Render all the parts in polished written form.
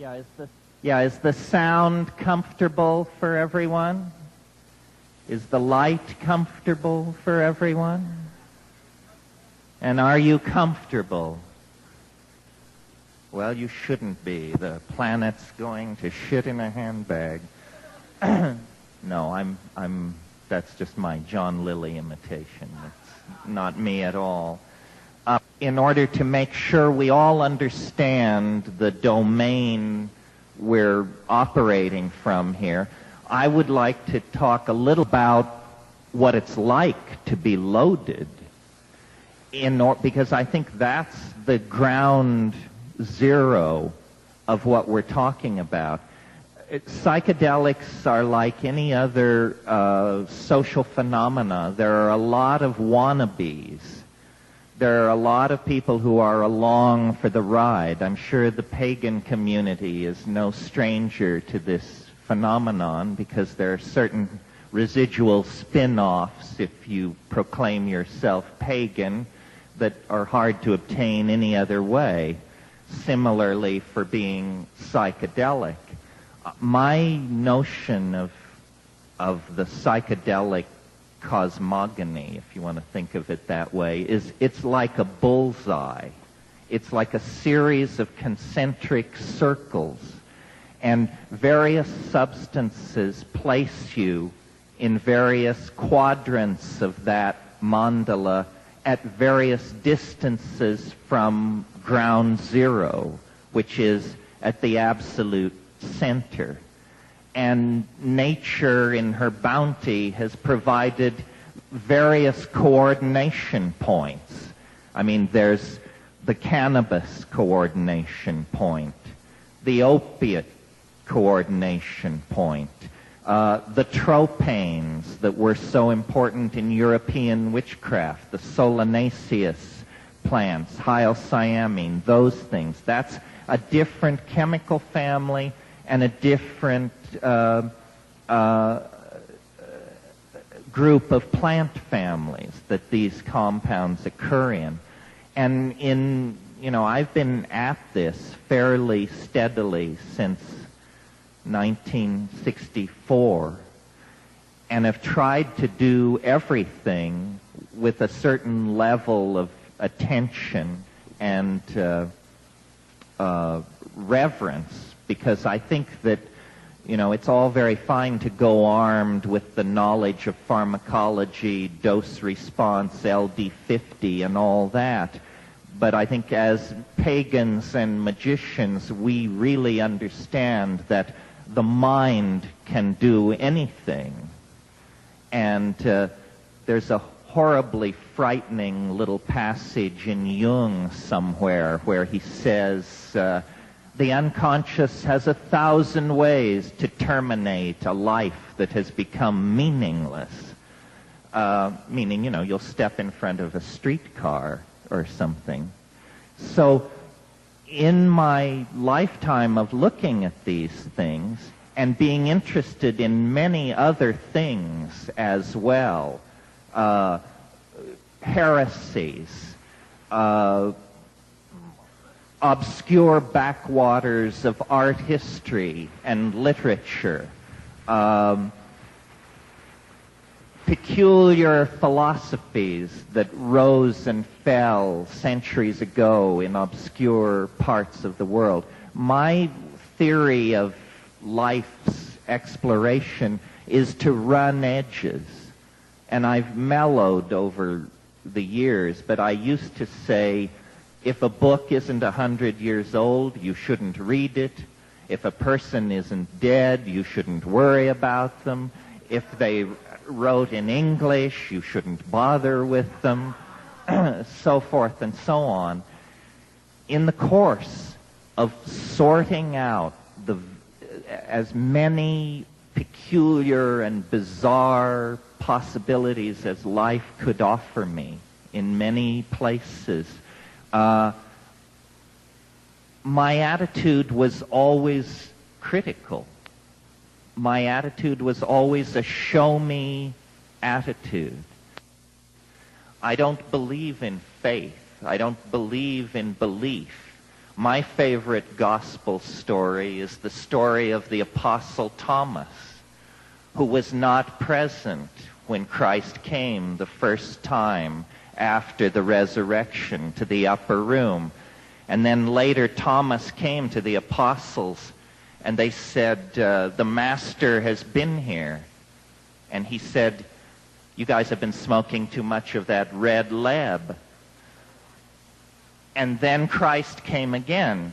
Is the sound comfortable for everyone? Is the light comfortable for everyone? And are you comfortable? Well, you shouldn't be. The planet's going to shit in a handbag. No, that's just my John Lilly imitation. It's not me at all. In order to make sure we all understand the domain we're operating from here, I would like to talk a little about what it's like to be loaded, because I think that's the ground zero of what we're talking about. Psychedelics are like any other social phenomena. There are a lot of wannabes. There are a lot of people who are along for the ride. I'm sure the pagan community is no stranger to this phenomenon, because there are certain residual spin-offs, if you proclaim yourself pagan, that are hard to obtain any other way. Similarly for being psychedelic. My notion of the psychedelic cosmogony, if you want to think of it that way, is it's like a bullseye. It's like a series of concentric circles, and various substances place you in various quadrants of that mandala at various distances from ground zero, which is at the absolute center. And nature, in her bounty, has provided various coordination points. I mean, there's the cannabis coordination point, the opiate coordination point, the tropanes that were so important in European witchcraft, the solanaceous plants, hyoscyamine, those things. That's a different chemical family and a different group of plant families that these compounds occur in. And I've been at this fairly steadily since 1964, and have tried to do everything with a certain level of attention and reverence, because I think that, it's all very fine to go armed with the knowledge of pharmacology, dose response, LD50, and all that. But I think as pagans and magicians, we really understand that the mind can do anything. And there's a horribly frightening little passage in Jung somewhere where he says, the unconscious has 1,000 ways to terminate a life that has become meaningless. Meaning, you'll step in front of a streetcar or something. So, in my lifetime of looking at these things and being interested in many other things as well, heresies, obscure backwaters of art history and literature, peculiar philosophies that rose and fell centuries ago in obscure parts of the world. My theory of life's exploration is to run edges. And I've mellowed over the years, but I used to say, if a book isn't 100 years old, you shouldn't read it. If a person isn't dead, you shouldn't worry about them. If they wrote in English, you shouldn't bother with them, so forth and so on. In the course of sorting out as many peculiar and bizarre possibilities as life could offer me in many places, my attitude was always critical. My attitude was always a show-me attitude. I don't believe in faith. I don't believe in belief. My favorite gospel story is the story of the Apostle Thomas, who was not present when Christ came the first time after the resurrection to the upper room. And then later Thomas came to the apostles and they said, the Master has been here. And he said, you guys have been smoking too much of that red lead. And then Christ came again.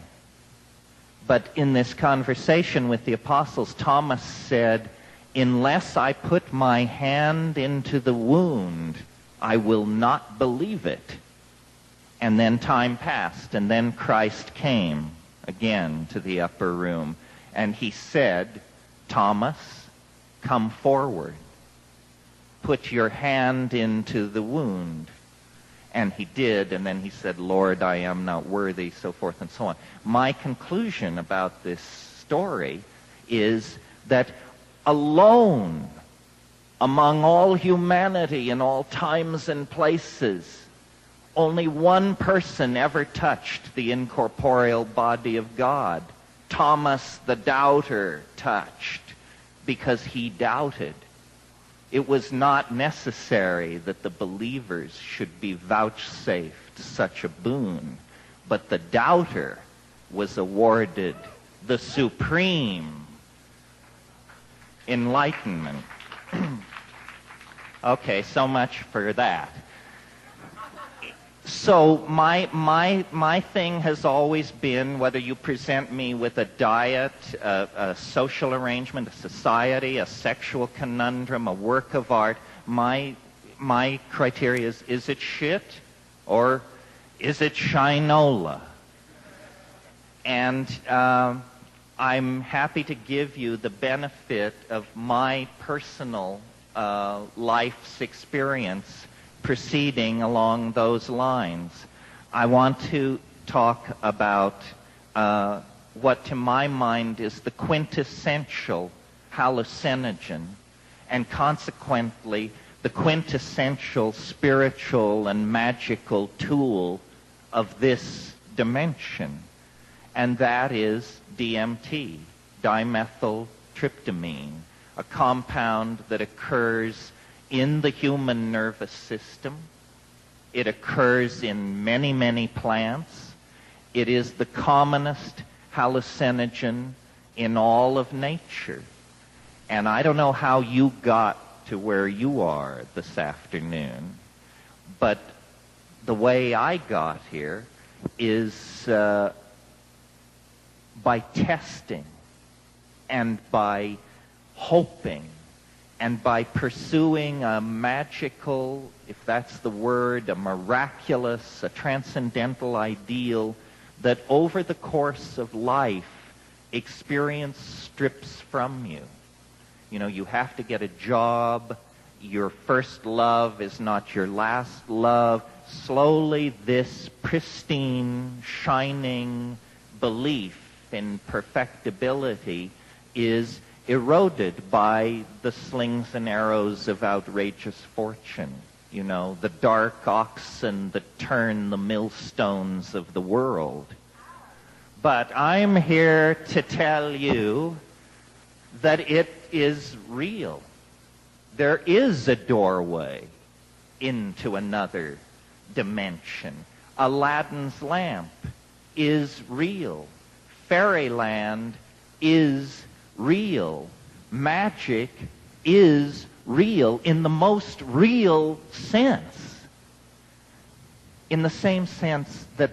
But in this conversation with the apostles, Thomas said, unless I put my hand into the wound, I will not believe it. And then time passed, and then Christ came again to the upper room. And he said, Thomas, come forward. Put your hand into the wound. And he did, and then he said, Lord, I am not worthy, so forth and so on. My conclusion about this story is that alone among all humanity in all times and places, only one person ever touched the incorporeal body of God. Thomas the doubter touched because he doubted. It was not necessary that the believers should be vouchsafed such a boon, but the doubter was awarded the supreme enlightenment. Okay, so much for that. So my thing has always been, whether you present me with a diet, a social arrangement, a society, a sexual conundrum, a work of art, my criteria is it shit or is it shinola? And I'm happy to give you the benefit of my personal life's experience proceeding along those lines. I want to talk about what to my mind is the quintessential hallucinogen, and consequently the quintessential spiritual and magical tool of this dimension, and that is DMT, dimethyltryptamine, a compound that occurs in the human nervous system. It occurs in many, many plants. It is the commonest hallucinogen in all of nature. And I don't know how you got to where you are this afternoon, but the way I got here is by testing and by hoping and by pursuing a magical, if that's the word, a miraculous, a transcendental ideal that over the course of life, experience strips from you. You know, you have to get a job. Your first love is not your last love. Slowly, this pristine, shining belief in perfectibility is eroded by the slings and arrows of outrageous fortune. You know, the dark oxen that turn the millstones of the world. But I'm here to tell you that it is real. There is a doorway into another dimension. Aladdin's lamp is real. Fairyland is real. Magic is real in the most real sense. In the same sense that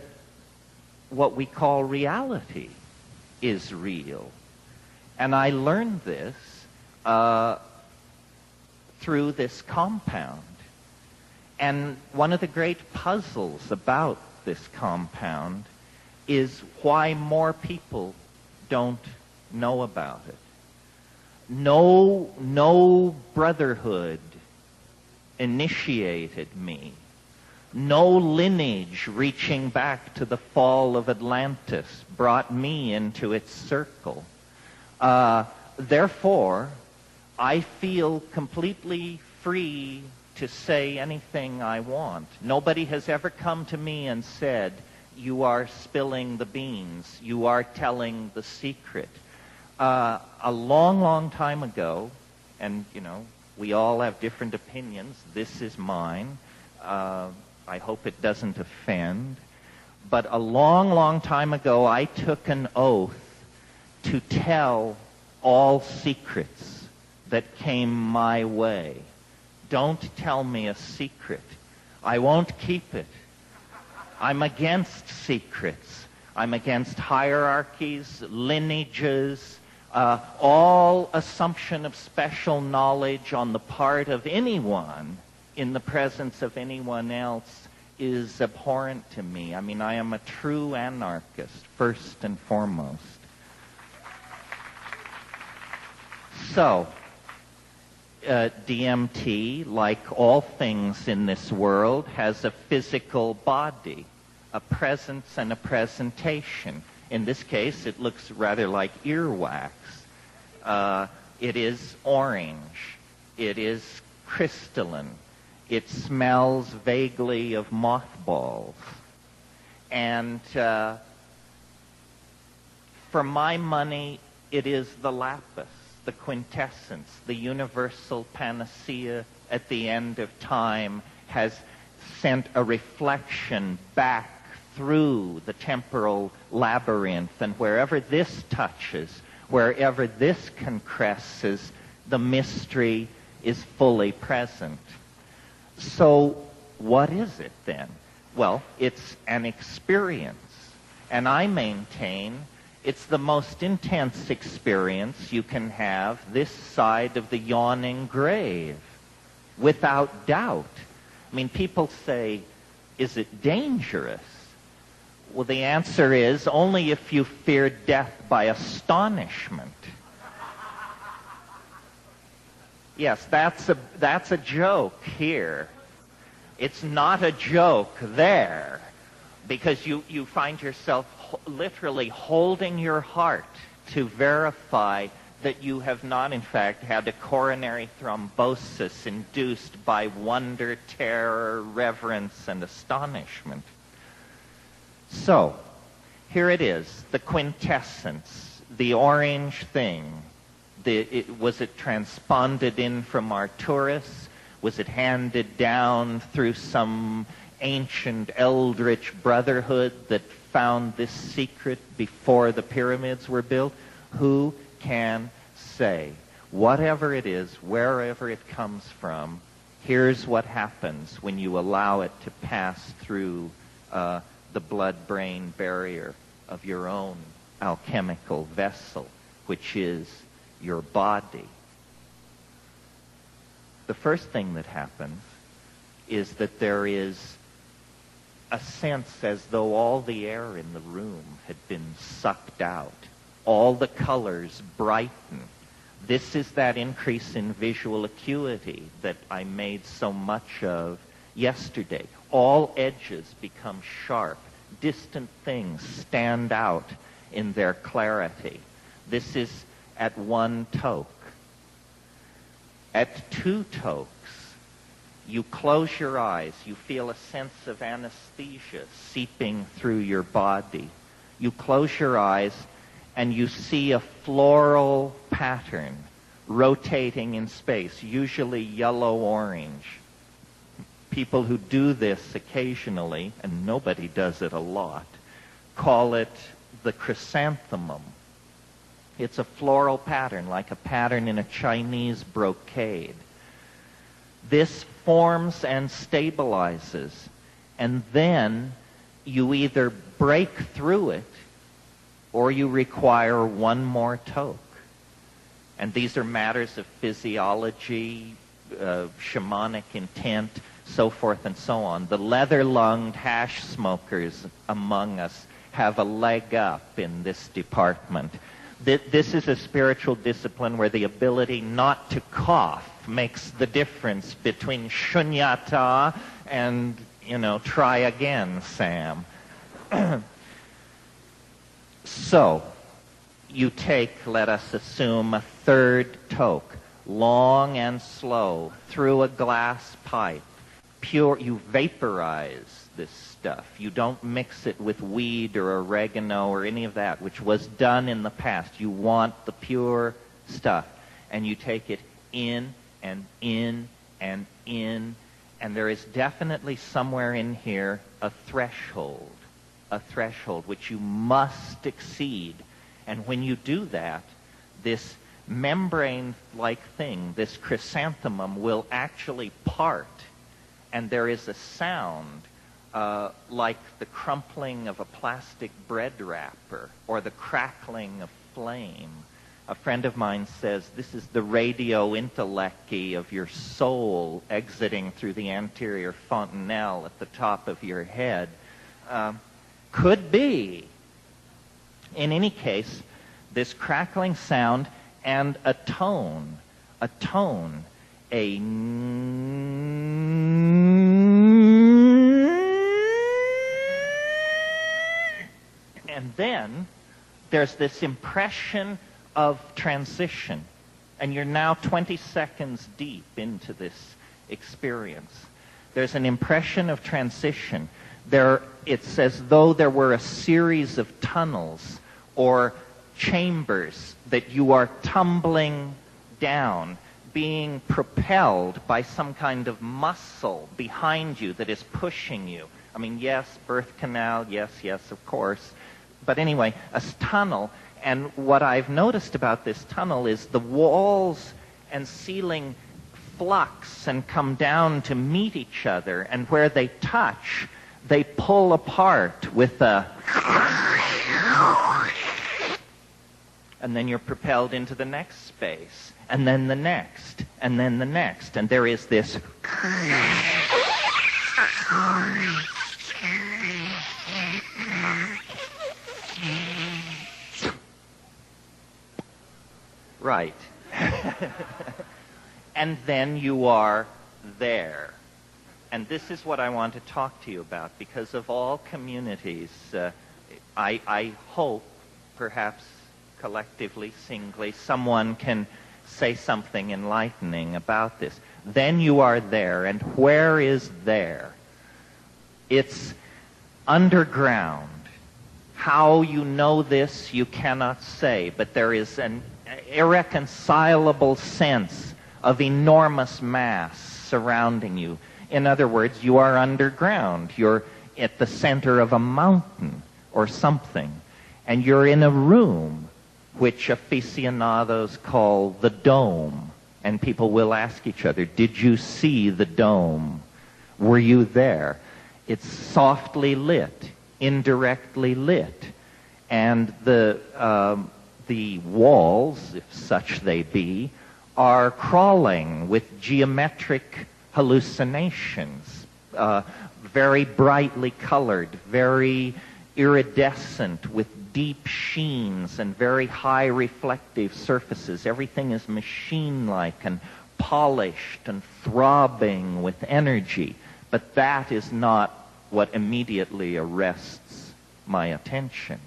what we call reality is real. And I learned this through this compound. And one of the great puzzles about this compound is why more people don't know about it. No brotherhood initiated me. No lineage reaching back to the fall of Atlantis brought me into its circle. Therefore, I feel completely free to say anything I want. Nobody has ever come to me and said, you are spilling the beans. You are telling the secret. A long, long time ago, and, we all have different opinions. This is mine. I hope it doesn't offend. But a long, long time ago, I took an oath to tell all secrets that came my way. Don't tell me a secret. I won't keep it. I'm against secrets. I'm against hierarchies, lineages, all assumption of special knowledge on the part of anyone in the presence of anyone else is abhorrent to me. I mean, I am a true anarchist, first and foremost. So, DMT, like all things in this world, has a physical body, a presence and a presentation. In this case, it looks rather like earwax. It is orange. It is crystalline. It smells vaguely of mothballs. And for my money, it is the lapis, the quintessence, the universal panacea at the end of time, has sent a reflection back through the temporal labyrinth, and wherever this touches, wherever this concresces, the mystery is fully present. So what is it then? Well, it's an experience, and I maintain it's the most intense experience you can have this side of the yawning grave, without doubt. I mean, people say, is it dangerous? Well, the answer is only if you fear death by astonishment. Yes, that's a joke here. It's not a joke there, because you find yourself literally holding your heart to verify that you have not, in fact, had a coronary thrombosis induced by wonder, terror, reverence, and astonishment. So, here it is, the quintessence, the orange thing. Was it transponded in from Arcturus? Was it handed down through some ancient eldritch brotherhood that found this secret before the pyramids were built? Who can say? Whatever it is, wherever it comes from, here's what happens when you allow it to pass through the blood-brain barrier of your own alchemical vessel, which is your body. The first thing that happens is that there is a sense as though all the air in the room had been sucked out. All the colors brighten. This is that increase in visual acuity that I made so much of yesterday. All edges become sharp. Distant things stand out in their clarity. This is at one toke. At two tokes, you close your eyes. You feel a sense of anesthesia seeping through your body. You close your eyes and you see a floral pattern rotating in space, usually yellow-orange. People who do this occasionally, and nobody does it a lot, call it the chrysanthemum. It's a floral pattern, like a pattern in a Chinese brocade. This forms and stabilizes, and then you either break through it or you require one more toke. And these are matters of physiology, shamanic intent, so forth and so on. The leather-lunged hash smokers among us have a leg up in this department. This is a spiritual discipline where the ability not to cough makes the difference between shunyata and, try again, Sam. So, you take, let us assume, a third toke, long and slow, through a glass pipe. Pure, you vaporize this stuff. You don't mix it with weed or oregano or any of that, which was done in the past. You want the pure stuff. And you take it in and in and in. And there is definitely somewhere in here a threshold which you must exceed. And when you do that, this membrane-like thing, this chrysanthemum, will actually part. And there is a sound like the crumpling of a plastic bread wrapper or the crackling of flame. A friend of mine says this is the radio intellecty of your soul exiting through the anterior fontanelle at the top of your head. Could be. In any case, this crackling sound and a tone, and then there's this impression of transition. And you're now 20 seconds deep into this experience. There's an impression of transition. It's as though there were a series of tunnels or chambers that you are tumbling down, being propelled by some kind of muscle behind you that is pushing you. I mean, yes, birth canal, yes, of course. But anyway, a tunnel. And what I've noticed about this tunnel is the walls and ceiling flux and come down to meet each other. And where they touch, they pull apart with a... And then you're propelled into the next space. And then the next. And then the next. And there is this... Right. And then you are there. And this is what I want to talk to you about, because of all communities, I hope, perhaps collectively, singly, someone can say something enlightening about this. Then you are there. And where is there? It's underground. How you know this, you cannot say, but there is an irreconcilable sense of enormous mass surrounding you. In other words, you are underground. You're at the center of a mountain or something, and you're in a room which aficionados call the dome. And people will ask each other, did you see the dome? Were you there? It's softly lit, indirectly lit, and the walls, if such they be, are crawling with geometric hallucinations, very brightly colored, very iridescent, with deep sheens and very high reflective surfaces. Everything is machine-like and polished and throbbing with energy. But that is not what immediately arrests my attention.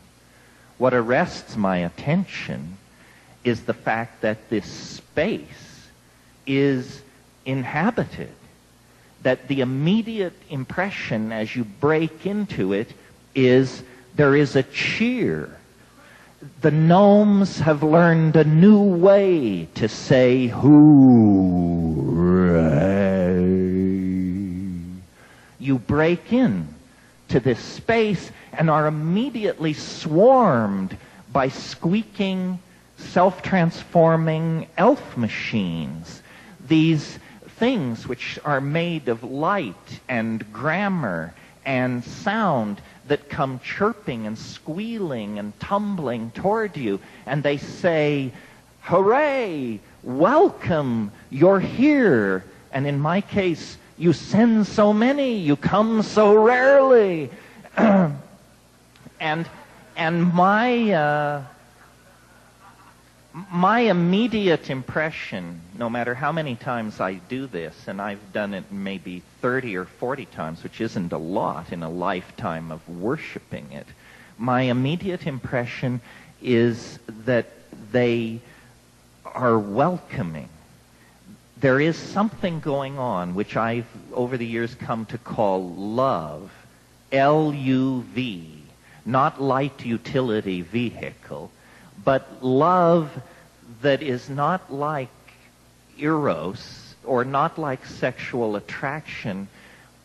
What arrests my attention is the fact that this space is inhabited, that the immediate impression as you break into it is there is a cheer. The gnomes have learned a new way to say hooray. You break in to this space and are immediately swarmed by squeaking, self-transforming elf machines. These things which are made of light and grammar and sound that come chirping and squealing and tumbling toward you, and they say, hooray, welcome, you're here. And in my case, you send so many, you come so rarely. And my immediate impression, no matter how many times I do this, and I've done it maybe 30 or 40 times, which isn't a lot in a lifetime of worshiping it, my immediate impression is that they are welcoming. There is something going on which I've over the years come to call love, LUV, not light utility vehicle, but love that is not like eros or not like sexual attraction.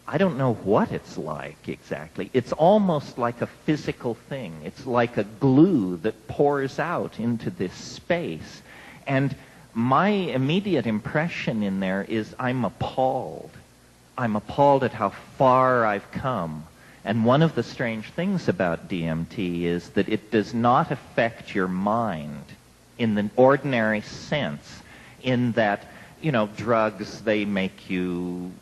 I don't know what it's like exactly. It's almost like a physical thing. It's like a glue that pours out into this space. And my immediate impression in there is I'm appalled. I'm appalled at how far I've come. And one of the strange things about DMT is that it does not affect your mind in the ordinary sense, in that, drugs, they make you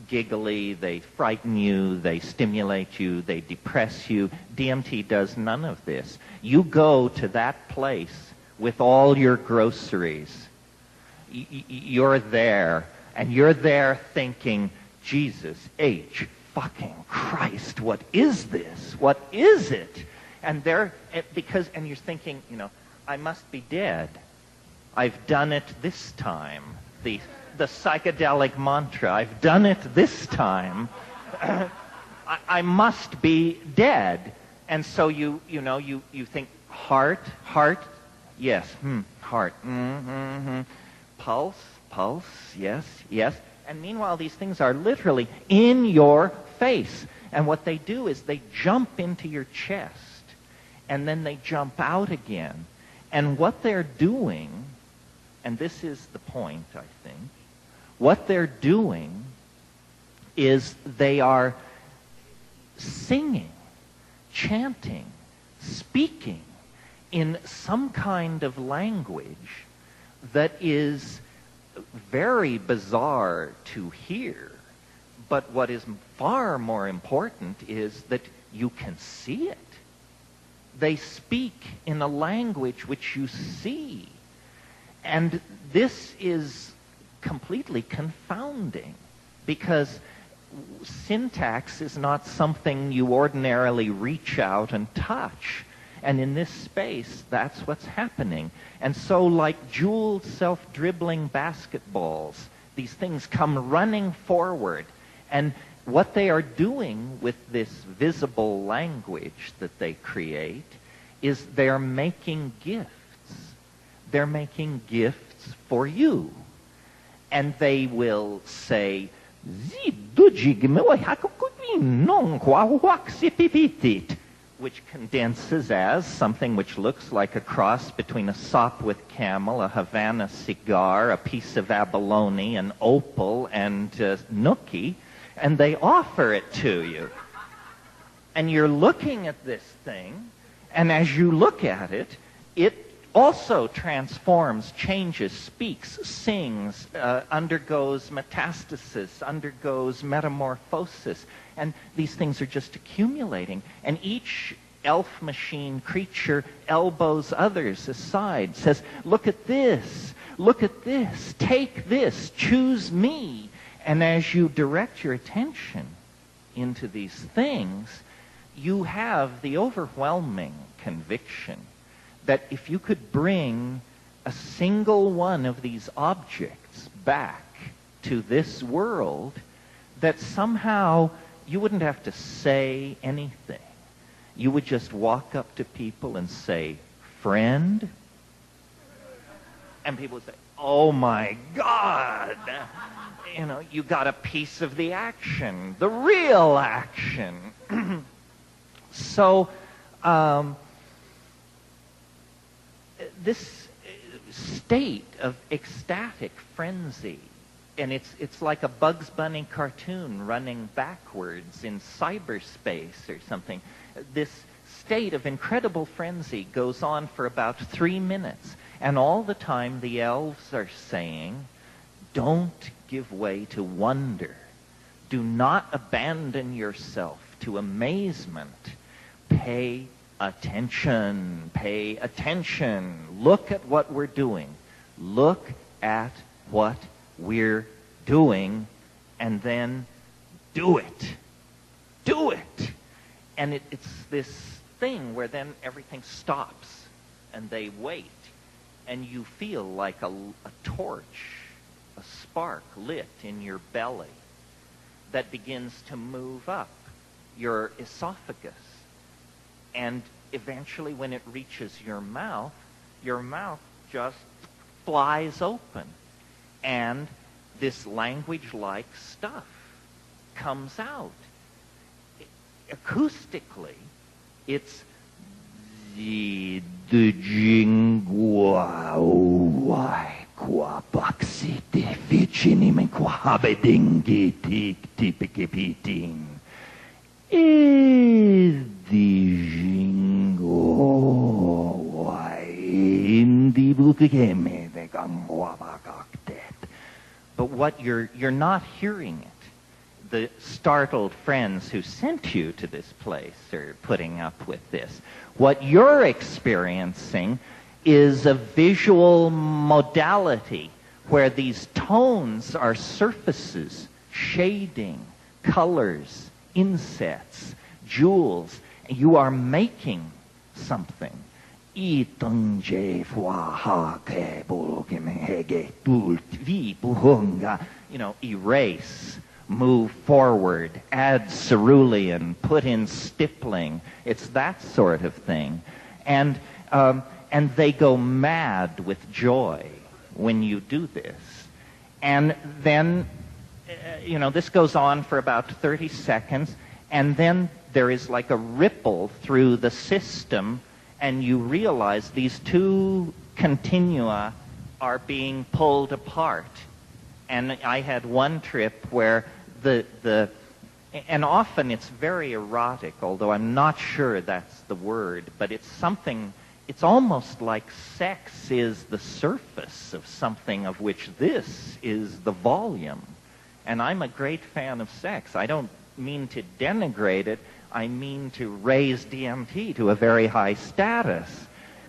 giggly, they frighten you, they stimulate you, they depress you. DMT does none of this. You go to that place with all your groceries. You're there, and you're there thinking, Jesus H. fucking Christ, what is this? What is it? And and you're thinking, I must be dead. I've done it this time. The psychedelic mantra, I've done it this time. I must be dead. And so you think heart, yes, heart, pulse, yes. And meanwhile, these things are literally in your face. And what they do is they jump into your chest, and then they jump out again. And what they're doing, and this is the point, I think, what they're doing is they are singing, chanting, speaking in some kind of language that is very bizarre to hear. But what is far more important is that you can see it. They speak in a language which you see. And this is completely confounding, because syntax is not something you ordinarily reach out and touch. And in this space, that's what's happening. And so, like jeweled, self-dribbling basketballs, these things come running forward. And what they are doing with this visible language that they create is they're making gifts. They're making gifts for you. And they will say, which condenses as something which looks like a cross between a sop with camel, a Havana cigar, a piece of abalone, an opal, and nookie, and they offer it to you. And you're looking at this thing, and as you look at it, it also transforms, changes, speaks, sings, undergoes metastasis, undergoes metamorphosis. And these things are just accumulating. And each elf machine creature elbows others aside, says, look at this, take this, choose me. And as you direct your attention into these things, you have the overwhelming conviction that if you could bring a single one of these objects back to this world, that somehow you wouldn't have to say anything. You would just walk up to people and say, friend? And people would say, oh my God! You got a piece of the action, the real action. So, this state of ecstatic frenzy, and it's like a Bugs Bunny cartoon running backwards in cyberspace or something. This state of incredible frenzy goes on for about 3 minutes, and all the time the elves are saying, don't give way to wonder. Do not abandon yourself to amazement. Pay attention. Pay attention. Look at what we're doing. Look at what we're doing, and then do it. Do it. And it's this thing where then everything stops, and they wait, and you feel like a torch, a spark lit in your belly that begins to move up your esophagus. And eventually when it reaches your mouth just flies open. And this language-like stuff comes out. Acoustically, it's the jingua wai qua baxite ficinimen qua habedingi tik tipikipiting. Is the jingo wai in the bukeme de gangwa bakaktet. But what you're not hearing it. The startled friends who sent you to this place are putting up with this. What you're experiencing is a visual modality where these tones are surfaces, shading, colors, insets, jewels. You are making something. You know, erase, move forward, add cerulean, put in stippling. It's that sort of thing. And they go mad with joy when you do this. And then, you know, this goes on for about 30 seconds, and then there is like a ripple through the system, and you realize these two continua are being pulled apart. And I had one trip where and often it's very erotic, although I'm not sure that's the word, but it's something, it's almost like sex is the surface of something of which this is the volume. And I'm a great fan of sex. I don't mean to denigrate it. I mean to raise DMT to a very high status.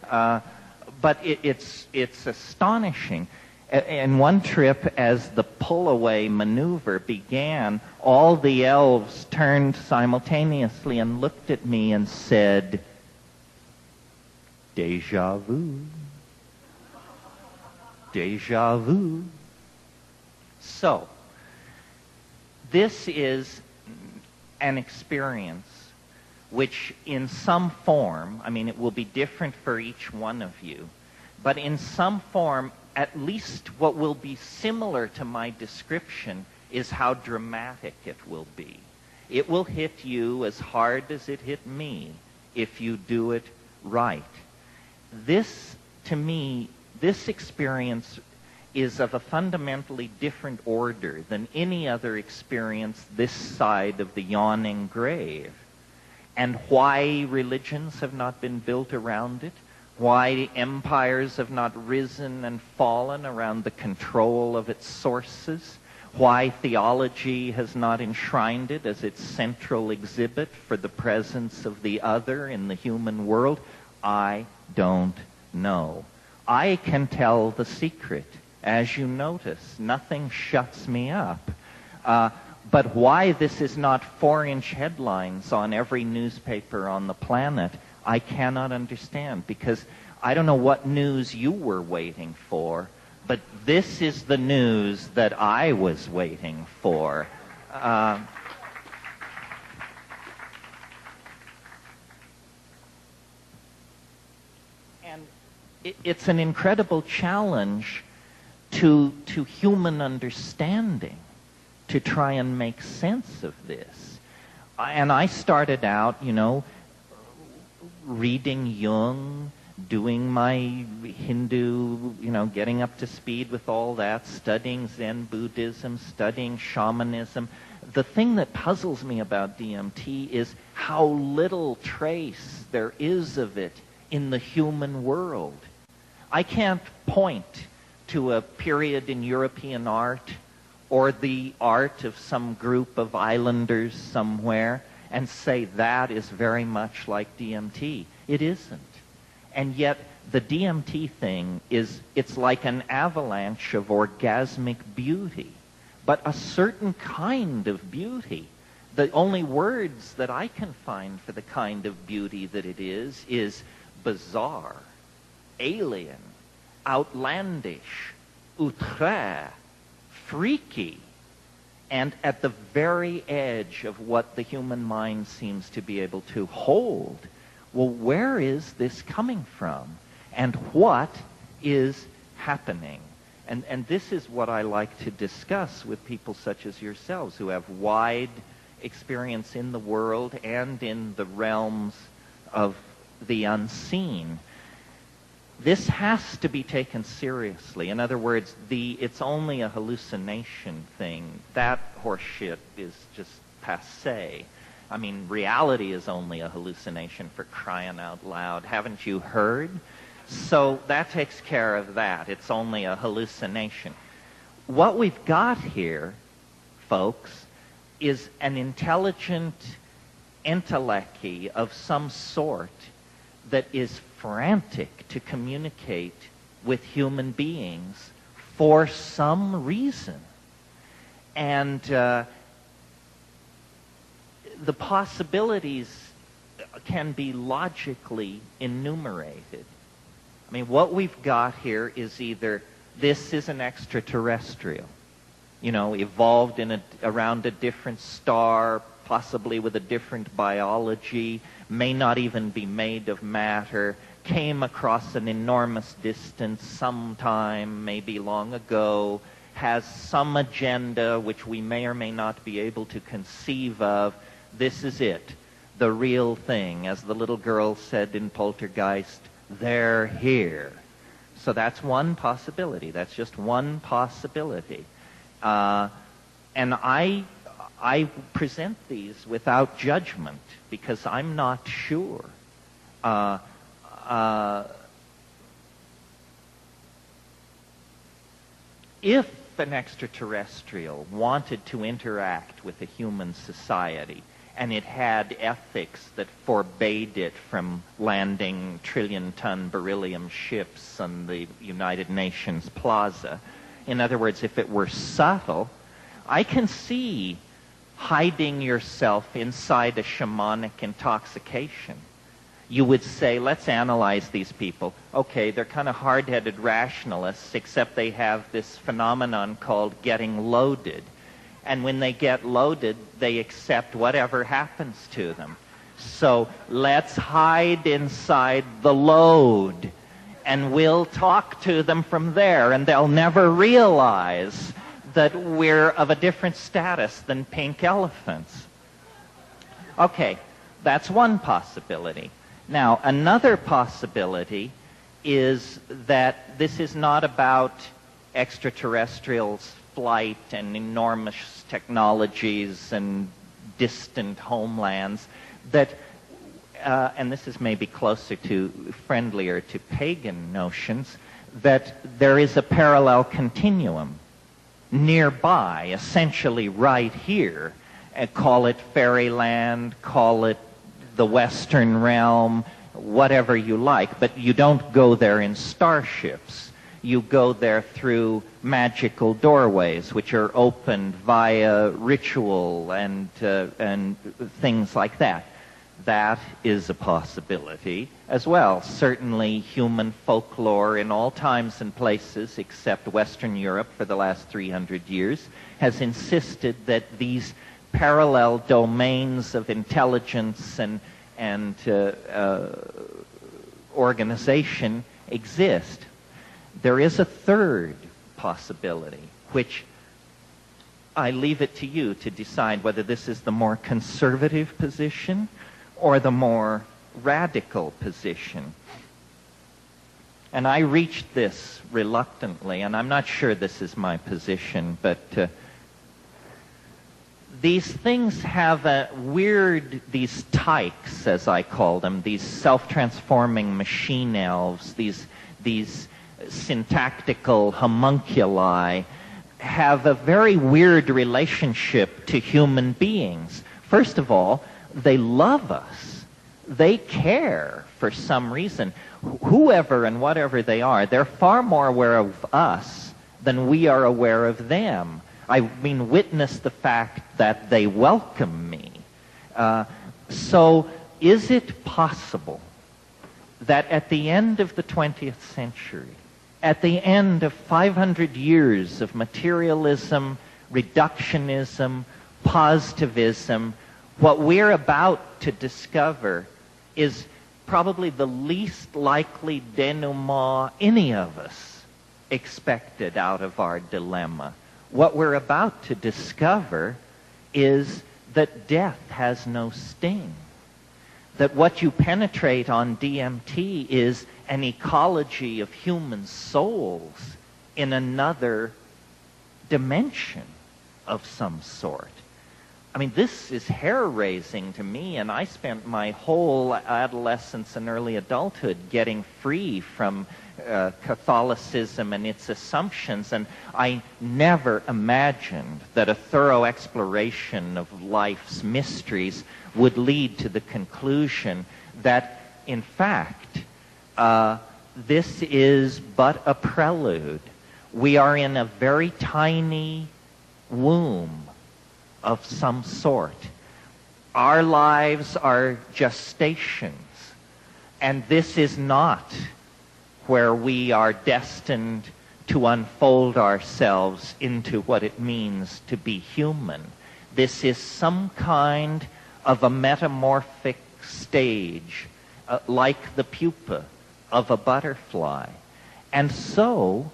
But it's astonishing. In one trip, as the pull-away maneuver began, all the elves turned simultaneously and looked at me and said, "Déjà vu. Déjà vu." So, this is an experience which in some form, I mean, it will be different for each one of you, but in some form, at least what will be similar to my description is how dramatic it will be. It will hit you as hard as it hit me if you do it right. This, to me, this experience is of a fundamentally different order than any other experience this side of the yawning grave. And why religions have not been built around it, why empires have not risen and fallen around the control of its sources, why theology has not enshrined it as its central exhibit for the presence of the other in the human world, I don't know. I can tell the secret. As you notice, nothing shuts me up. But why this is not 4-inch headlines on every newspaper on the planet, I cannot understand, because I don't know what news you were waiting for, but this is the news that I was waiting for. And it's an incredible challenge to human understanding to try and make sense of this. And I started out, you know, reading Jung, doing my Hindu, you know, getting up to speed with all that, studying Zen Buddhism, studying shamanism. The thing that puzzles me about DMT is how little trace there is of it in the human world. I can't point to a period in European art or the art of some group of islanders somewhere and say that is very much like DMT. It isn't. And yet the DMT thing it's like an avalanche of orgasmic beauty, but a certain kind of beauty. The only words that I can find for the kind of beauty that it is bizarre, alien, outlandish, outre, freaky. and at the very edge of what the human mind seems to be able to hold. Well, where is this coming from? And what is happening? And this is what I like to discuss with people such as yourselves who have wide experience in the world and in the realms of the unseen. This has to be taken seriously. In other words, it's only a hallucination thing. That horseshit is just passé. I mean, reality is only a hallucination, for crying out loud. Haven't you heard? So that takes care of that. It's only a hallucination. What we've got here, folks, is an intelligent entelechy of some sort that is frantic to communicate with human beings for some reason. And the possibilities can be logically enumerated. I mean, what we've got here is either this is an extraterrestrial, evolved around a different star, possibly with a different biology, may not even be made of matter, came across an enormous distance sometime, maybe long ago, has some agenda which we may or may not be able to conceive of. This is it, the real thing. As the little girl said in Poltergeist, they're here. So that's one possibility. That's just one possibility. And I present these without judgment because I'm not sure. If an extraterrestrial wanted to interact with a human society, and it had ethics that forbade it from landing trillion-ton beryllium ships on the United Nations Plaza. In other words, if it were subtle, I can see hiding yourself inside a shamanic intoxication. You would say, let's analyze these people. Okay, they're kind of hard-headed rationalists, except they have this phenomenon called getting loaded. And when they get loaded, they accept whatever happens to them. So let's hide inside the load, and we'll talk to them from there, and they'll never realize that we're of a different status than pink elephants. Okay, that's one possibility. Now, another possibility is that this is not about extraterrestrials' flight and enormous technologies and distant homelands, that, and this is maybe friendlier to pagan notions, that there is a parallel continuum nearby, essentially right here. Call it fairyland, call it the Western realm, whatever you like, but you don't go there in starships. You go there through magical doorways, which are opened via ritual and things like that. That is a possibility as well. Certainly human folklore in all times and places, except Western Europe for the last 300 years, has insisted that these parallel domains of intelligence and organization exist. There is a third possibility, which I leave it to you to decide whether this is the more conservative position or the more radical position. And I reached this reluctantly, and I'm not sure this is my position, but these things have these tykes, as I call them, these self-transforming machine elves, these syntactical homunculi, have a very weird relationship to human beings. First of all, they love us. They care for some reason. Whoever and whatever they are, they're far more aware of us than we are aware of them. I mean, witness the fact that they welcome me. So is it possible that at the end of the 20th century, at the end of 500 years of materialism reductionism, positivism. What we're about to discover is probably the least likely denouement any of us expected out of our dilemma. What we're about to discover is that death has no sting. That what you penetrate on DMT is an ecology of human souls in another dimension of some sort. I mean, this is hair-raising to me, and I spent my whole adolescence and early adulthood getting free from Catholicism and its assumptions, and I never imagined that a thorough exploration of life's mysteries would lead to the conclusion that, in fact, this is but a prelude. We are in a very tiny womb of some sort. Our lives are gestations, and this is not where we are destined to unfold ourselves into what it means to be human. This is some kind of a metamorphic stage, like the pupa of a butterfly. And so,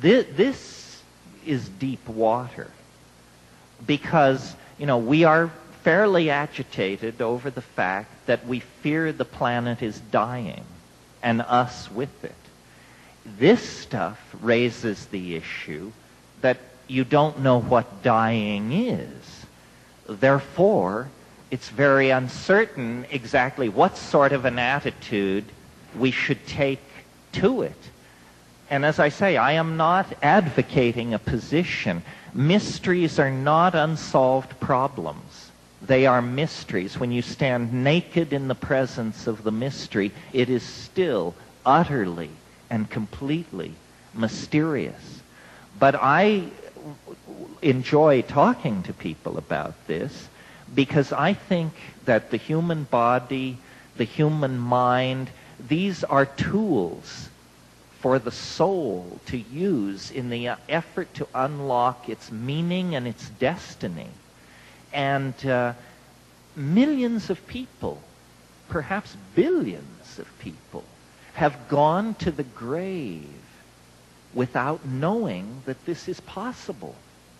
this is deep water, because, we are fairly agitated over the fact that we fear the planet is dying, and us with it. This stuff raises the issue that you don't know what dying is. Therefore, it's very uncertain exactly what sort of an attitude we should take to it. And as I say, I am not advocating a position. Mysteries are not unsolved problems. They are mysteries. When you stand naked in the presence of the mystery, it is still utterly and completely mysterious. But I enjoy talking to people about this because I think that the human body, the human mind, these are tools for the soul to use in the effort to unlock its meaning and its destiny. And millions of people, perhaps billions of people, have gone to the grave without knowing that this is possible,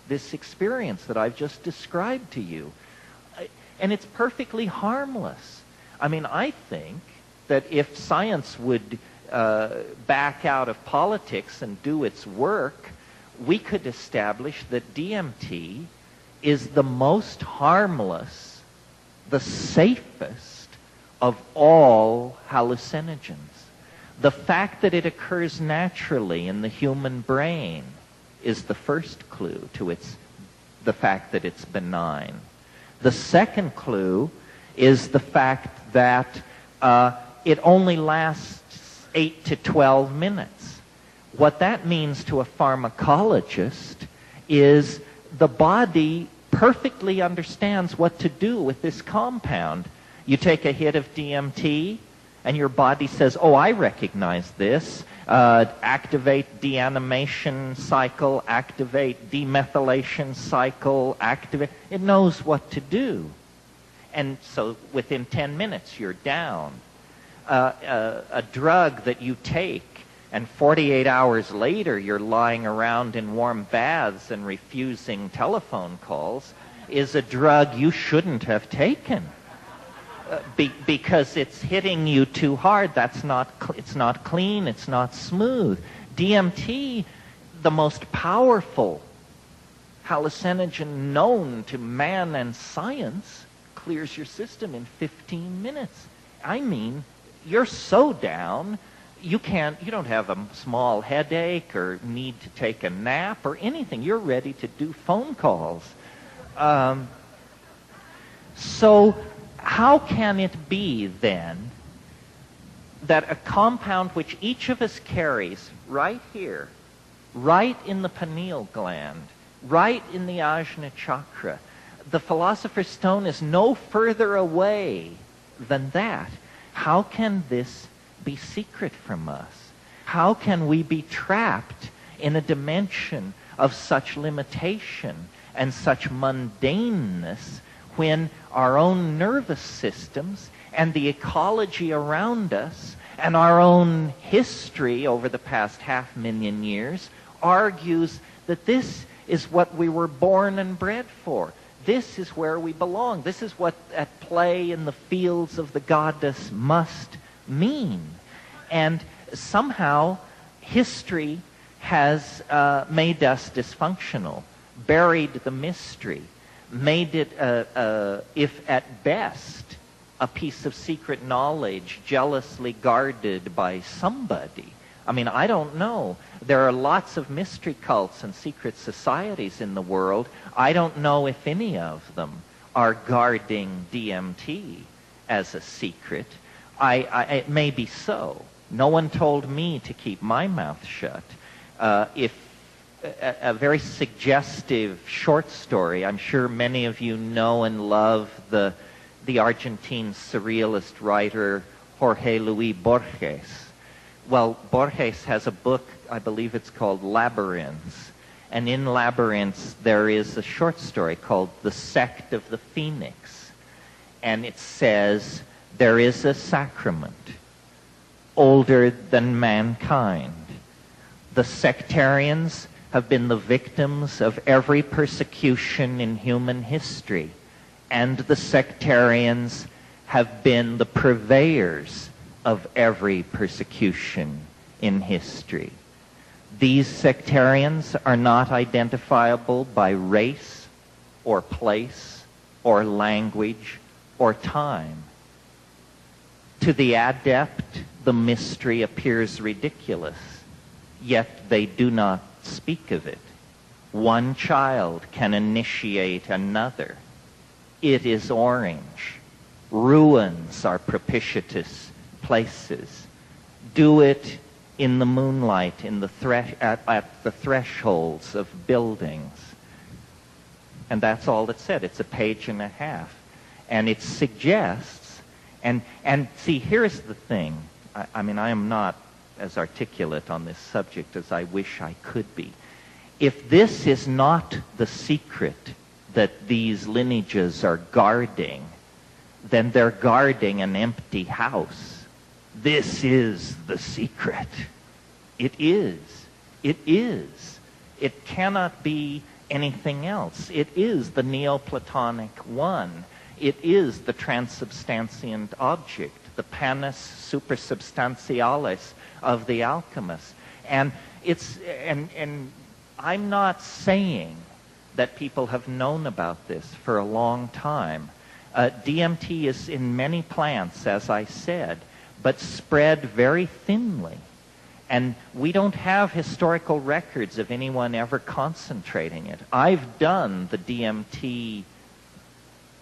this experience that I've just described to you. And it's perfectly harmless. I mean, I think that if science would back out of politics and do its work, we could establish that DMT is the most harmless, the safest of all hallucinogens. The fact that it occurs naturally in the human brain is the first clue to the fact that it's benign. The second clue is the fact that it only lasts 8 to 12 minutes. What that means to a pharmacologist is the body perfectly understands what to do with this compound. You take a hit of DMT, and your body says, oh, I recognize this. Activate deanimation cycle, activate demethylation cycle, activate. It knows what to do. And so within 10 minutes, you're down. A drug that you take, and 48 hours later you're lying around in warm baths and refusing telephone calls, is a drug you shouldn't have taken. Because it's hitting you too hard. It's not clean, it's not smooth. DMT, the most powerful hallucinogen known to man and science, clears your system in 15 minutes. I mean, you're so down, you don't have a small headache or need to take a nap or anything. You're ready to do phone calls. So how can it be, then, that a compound which each of us carries right here, right in the pineal gland, right in the Ajna chakra, the Philosopher's Stone is no further away than that. How can this be secret from us? How can we be trapped in a dimension of such limitation and such mundaneness when our own nervous systems and the ecology around us and our own history over the past 500,000 years argues that this is what we were born and bred for. This is where we belong. This is what at play in the fields of the goddess must mean. And somehow history has made us dysfunctional, buried the mystery, made it, if at best, a piece of secret knowledge jealously guarded by somebody. I mean, I don't know. There are lots of mystery cults and secret societies in the world. I don't know if any of them are guarding DMT as a secret. It may be so. No one told me to keep my mouth shut. If a very suggestive short story, I'm sure many of you know and love the Argentine surrealist writer Jorge Luis Borges. Well, Borges has a book, I believe it's called Labyrinths. And in Labyrinths, there is a short story called The Sect of the Phoenix. And it says, there is a sacrament older than mankind. The sectarians have been the victims of every persecution in human history. And the sectarians have been the purveyors of every persecution in history. These sectarians are not identifiable by race or place or language or time. To the adept, the mystery appears ridiculous, yet they do not speak of it. One child can initiate another. It is orange. Ruins are propitious places. Do it in the moonlight, in the at the thresholds of buildings. And that's all it said. It's a page and a half. And it suggests, and see, here's the thing. I mean, I am not as articulate on this subject as I wish I could be. If this is not the secret that these lineages are guarding, then they're guarding an empty house. This is the secret. It is. It is. It cannot be anything else. It is the Neoplatonic one. It is the transubstantiant object, the panis supersubstantialis of the alchemists. And I'm not saying that people have known about this for a long time. DMT is in many plants, as I said, but spread very thinly. And we don't have historical records of anyone ever concentrating it. I've done the DMT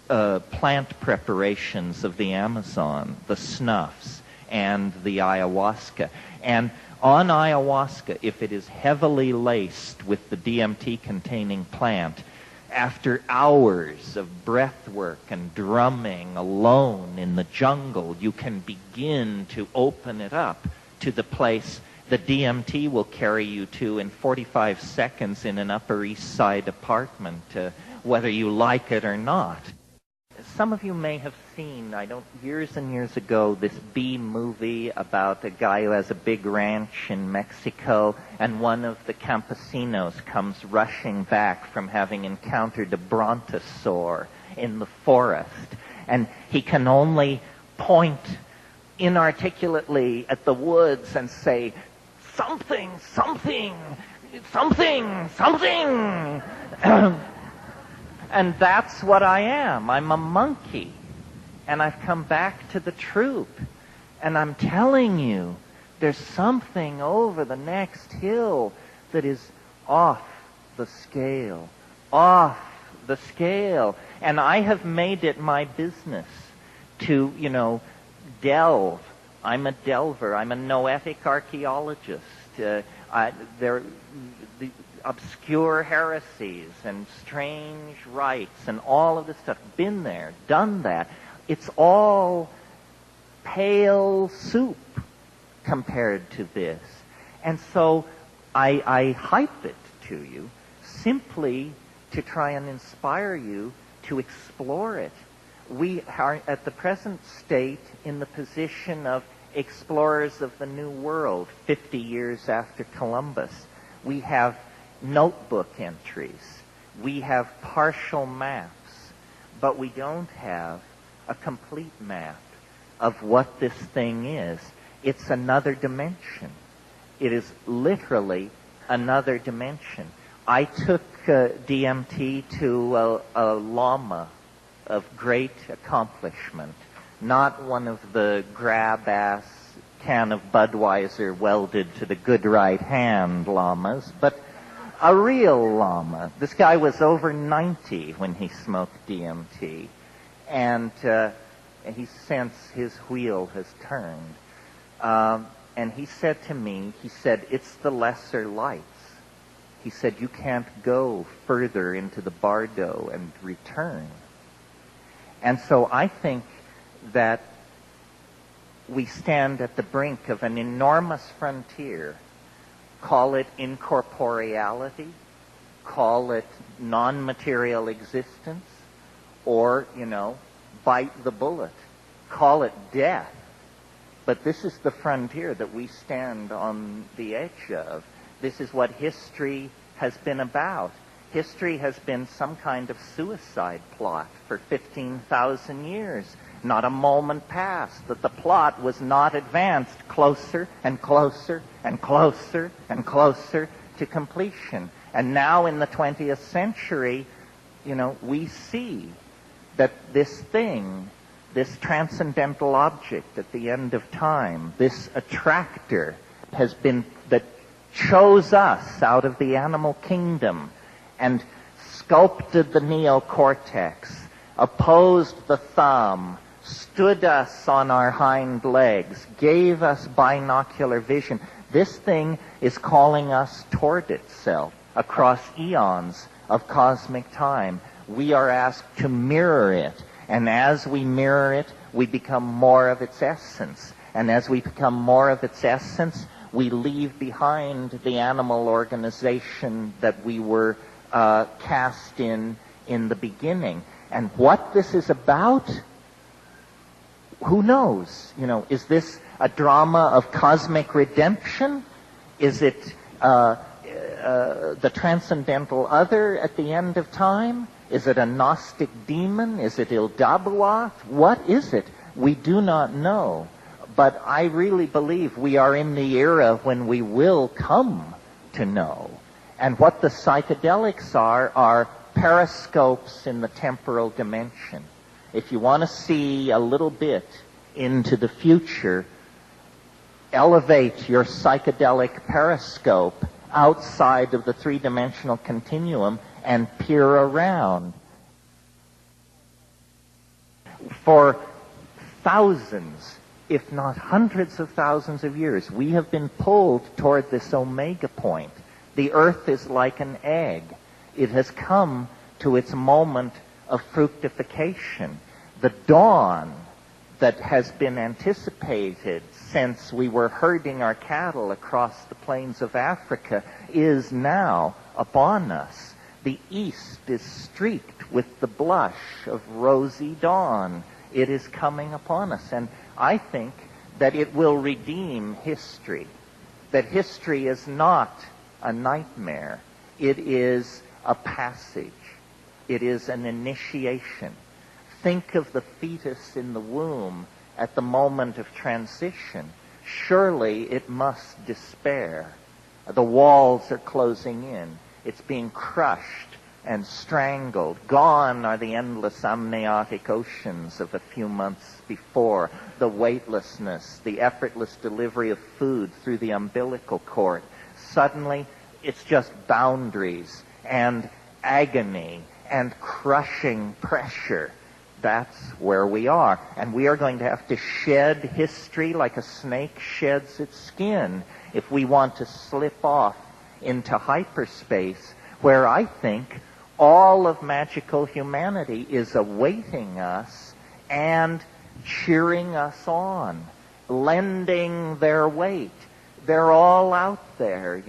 plant preparations of the Amazon, the snuffs, and the ayahuasca. And on ayahuasca, if it is heavily laced with the DMT-containing plant, after hours of breath work and drumming alone in the jungle, you can begin to open it up to the place the DMT will carry you to in 45 seconds in an Upper East Side apartment, whether you like it or not. Some of you may have seen, years and years ago, this B movie about a guy who has a big ranch in Mexico, and one of the campesinos comes rushing back from having encountered a brontosaur in the forest, and he can only point inarticulately at the woods and say, something, something, something, something. And that's what I am. I'm a monkey. And I've come back to the truth. And I'm telling you, there's something over the next hill that is off the scale. Off the scale. And I have made it my business to, delve. I'm a delver. I'm a noetic archaeologist. The obscure heresies and strange rites and all of this stuff. Been there, done that. It's all pale soup compared to this. And so I hype it to you simply to try and inspire you to explore it. We are at the present state in the position of explorers of the New World 50 years after Columbus. We have notebook entries. We have partial maps, but we don't have a complete map of what this thing is. It's another dimension. It is literally another dimension. I took DMT to a Lama of great accomplishment, not one of the grab-ass can of Budweiser welded to the good right hand Lamas, but a real Lama. This guy was over 90 when he smoked DMT, and he since his wheel has turned. And he said to me, he said, it's the lesser lights. He said, you can't go further into the bardo and return. And so I think that we stand at the brink of an enormous frontier. Call it incorporeality, call it non-material existence, or, bite the bullet. Call it death. But this is the frontier that we stand on the edge of. This is what history has been about. History has been some kind of suicide plot for 15,000 years. Not a moment passed that the plot was not advanced closer and closer and closer and closer to completion. And now in the 20th century, we see that this thing, this transcendental object at the end of time, this attractor that chose us out of the animal kingdom and sculpted the neocortex, opposed the thumb, stood us on our hind legs, gave us binocular vision. This thing is calling us toward itself across eons of cosmic time. We are asked to mirror it, and as we mirror it, we become more of its essence. And as we become more of its essence, we leave behind the animal organization that we were cast in the beginning. And what this is about, who knows? Is this a drama of cosmic redemption? Is it the transcendental other at the end of time? Is it a Gnostic demon? Is it Ildabaoth? What is it? We do not know. But I really believe we are in the era when we will come to know. And what the psychedelics are periscopes in the temporal dimension. If you want to see a little bit into the future, elevate your psychedelic periscope outside of the three-dimensional continuum and peer around. For thousands, if not hundreds of thousands of years, we have been pulled toward this omega point. The earth is like an egg. It has come to its moment of fructification. The dawn that has been anticipated since we were herding our cattle across the plains of Africa is now upon us. The east is streaked with the blush of rosy dawn. It is coming upon us. And I think that it will redeem history. That history is not a nightmare. It is a passage. It is an initiation. Think of the fetus in the womb at the moment of transition. Surely it must despair. The walls are closing in. It's being crushed and strangled. Gone are the endless amniotic oceans of a few months before. The weightlessness, the effortless delivery of food through the umbilical cord. Suddenly, it's just boundaries and agony and crushing pressure. That's where we are. And we are going to have to shed history like a snake sheds its skin if we want to slip off into hyperspace, where I think all of magical humanity is awaiting us and cheering us on, lending their weight. they're all out there,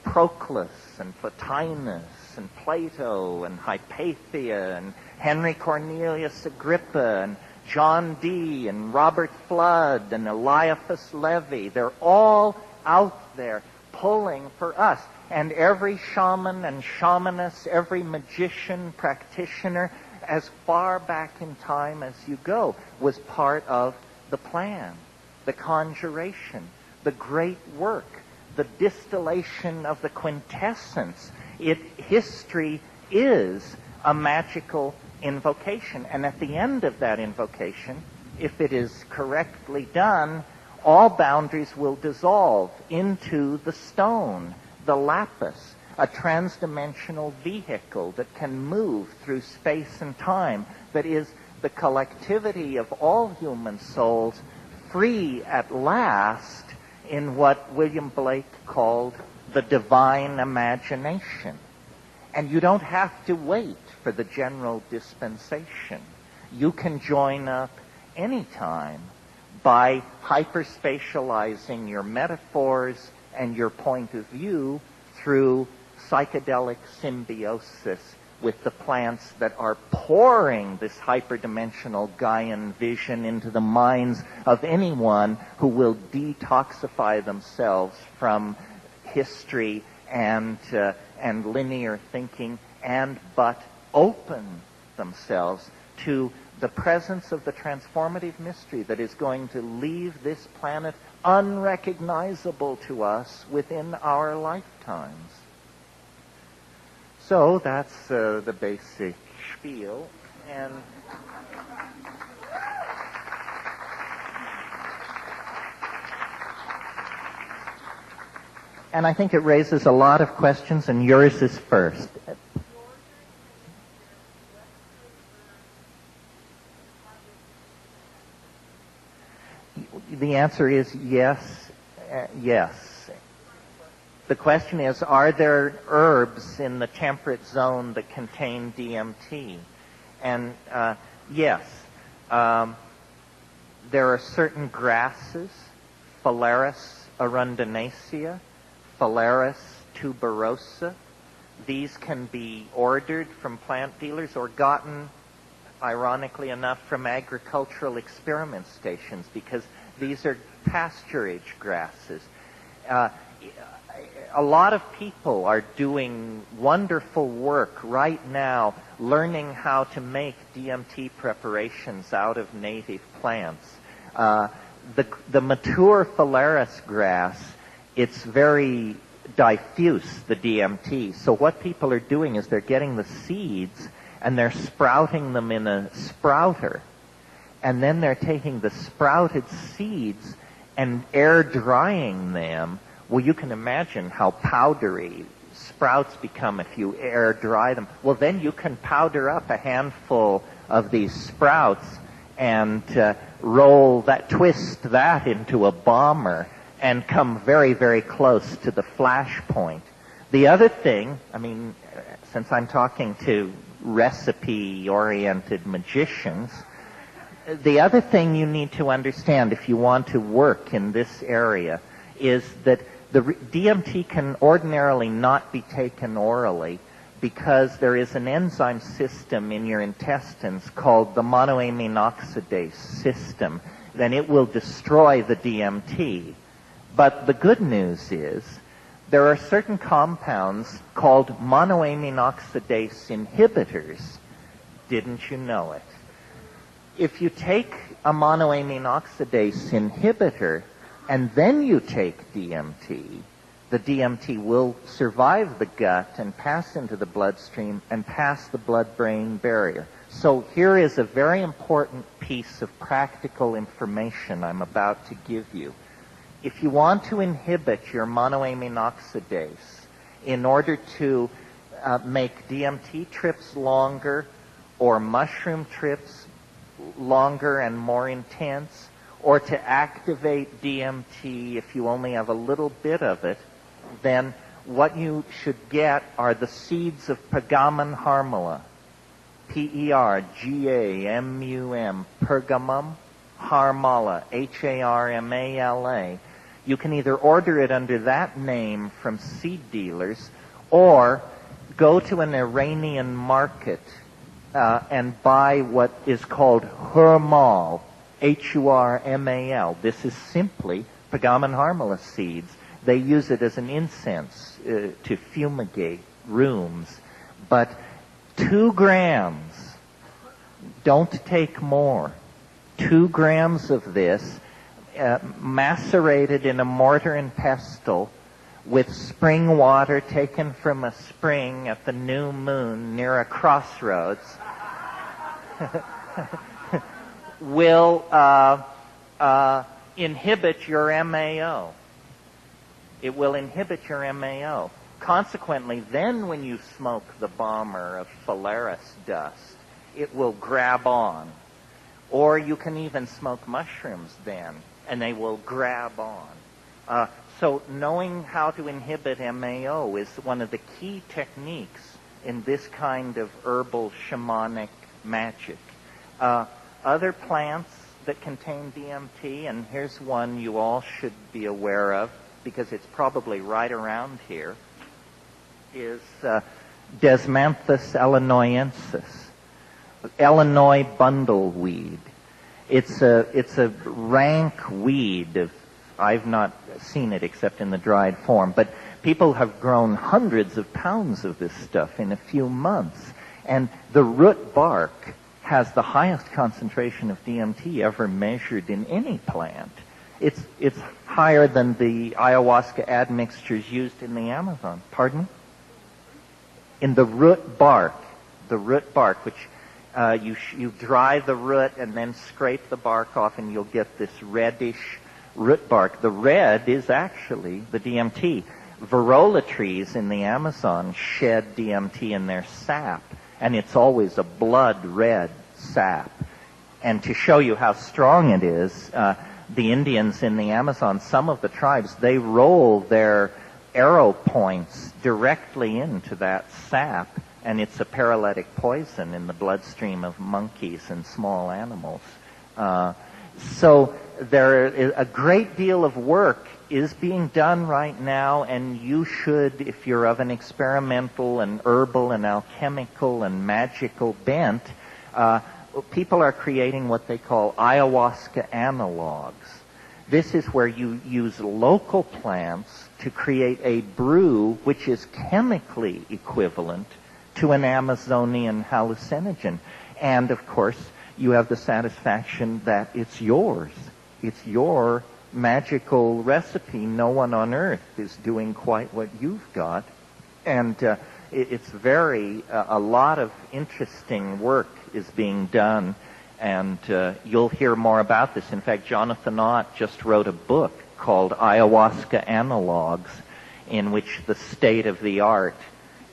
Proclus and Plotinus and Plato and Hypatia and Henry Cornelius Agrippa and John Dee and Robert Flood and Eliphas Levi. They're all out there pulling for us. And every shaman and shamaness, every magician, practitioner, as far back in time as you go, was part of the plan, the conjuration, the great work, the distillation of the quintessence. History is a magical invocation. And at the end of that invocation, if it is correctly done, all boundaries will dissolve into the stone, the lapis, a transdimensional vehicle that can move through space and time, that is the collectivity of all human souls, free at last in what William Blake called the divine imagination. And you don't have to wait for the general dispensation. You can join up anytime by hyperspatializing your metaphors and your point of view through psychedelic symbiosis with the plants that are pouring this hyperdimensional Gaian vision into the minds of anyone who will detoxify themselves from history and linear thinking, and but open themselves to the presence of the transformative mystery that is going to leave this planet unrecognizable to us within our lifetimes. So that's the basic spiel. And I think it raises a lot of questions, and yours is first. The answer is yes, yes. The question is, are there herbs in the temperate zone that contain DMT? And yes. There are certain grasses, Phalaris arundinacea, Phalaris tuberosa. These can be ordered from plant dealers or gotten, ironically enough, from agricultural experiment stations, because these are pasturage grasses. A lot of people are doing wonderful work right now learning how to make DMT preparations out of native plants. The mature Phalaris grass, it's very diffuse, the DMT. So what people are doing is they're getting the seeds and they're sprouting them in a sprouter. And then they're taking the sprouted seeds and air drying them. Well, you can imagine how powdery sprouts become if you air dry them. Well, then you can powder up a handful of these sprouts and twist that into a bomber and come very, very close to the flash point. The other thing, since I'm talking to recipe-oriented magicians, the other thing you need to understand if you want to work in this area is that the DMT can ordinarily not be taken orally because there is an enzyme system in your intestines called the monoamine oxidase system. Then it will destroy the DMT. But the good news is there are certain compounds called monoamine oxidase inhibitors. Didn't you know it? If you take a monoamine oxidase inhibitor and then you take DMT, the DMT will survive the gut and pass into the bloodstream and pass the blood-brain barrier. So here is a very important piece of practical information I'm about to give you. If you want to inhibit your monoamine oxidase in order to make DMT trips longer or mushroom trips longer and more intense, or to activate DMT if you only have a little bit of it, then what you should get are the seeds of Pergamum harmala. P-E-R-G-A-M-U-M, Pergamum harmala, H-A-R-M-A-L-A. You can either order it under that name from seed dealers or go to an Iranian market and buy what is called hurmal, Hurmal. This is simply Pagamen harmala seeds. They use it as an incense to fumigate rooms. But 2 grams, don't take more, 2 grams of this, macerated in a mortar and pestle with spring water taken from a spring at the new moon near a crossroads, will inhibit your MAO. It will inhibit your MAO. Consequently, then when you smoke the bomber of phalaris dust, it will grab on. Or you can even smoke mushrooms then, and they will grab on. So knowing how to inhibit MAO is one of the key techniques in this kind of herbal shamanic magic. Other plants that contain DMT, and here's one you all should be aware of because it's probably right around here, is Desmanthus illinoisensis, Illinois bundleweed. It's a rank weed. I've not seen it except in the dried form, but people have grown hundreds of pounds of this stuff in a few months, and the root bark has the highest concentration of DMT ever measured in any plant. It's higher than the ayahuasca admixtures used in the Amazon. Pardon me? In the root bark, which you dry the root and then scrape the bark off, and you'll get this reddish root bark. The red is actually the DMT. Varroa trees in the Amazon shed DMT in their sap, and it's always a blood red sap. And to show you how strong it is, the Indians in the Amazon, some of the tribes, they roll their arrow points directly into that sap, and it's a paralytic poison in the bloodstream of monkeys and small animals. So a great deal of work is being done right now, and you should, if you're of an experimental and herbal and alchemical and magical bent, people are creating what they call ayahuasca analogs. This is where you use local plants to create a brew which is chemically equivalent to an Amazonian hallucinogen. And, of course, you have the satisfaction that it's yours. It's your magical recipe. No one on earth is doing quite what you've got. And it's a lot of interesting work is being done, and you'll hear more about this. In fact, Jonathan Ott just wrote a book called Ayahuasca Analogs, in which the state of the art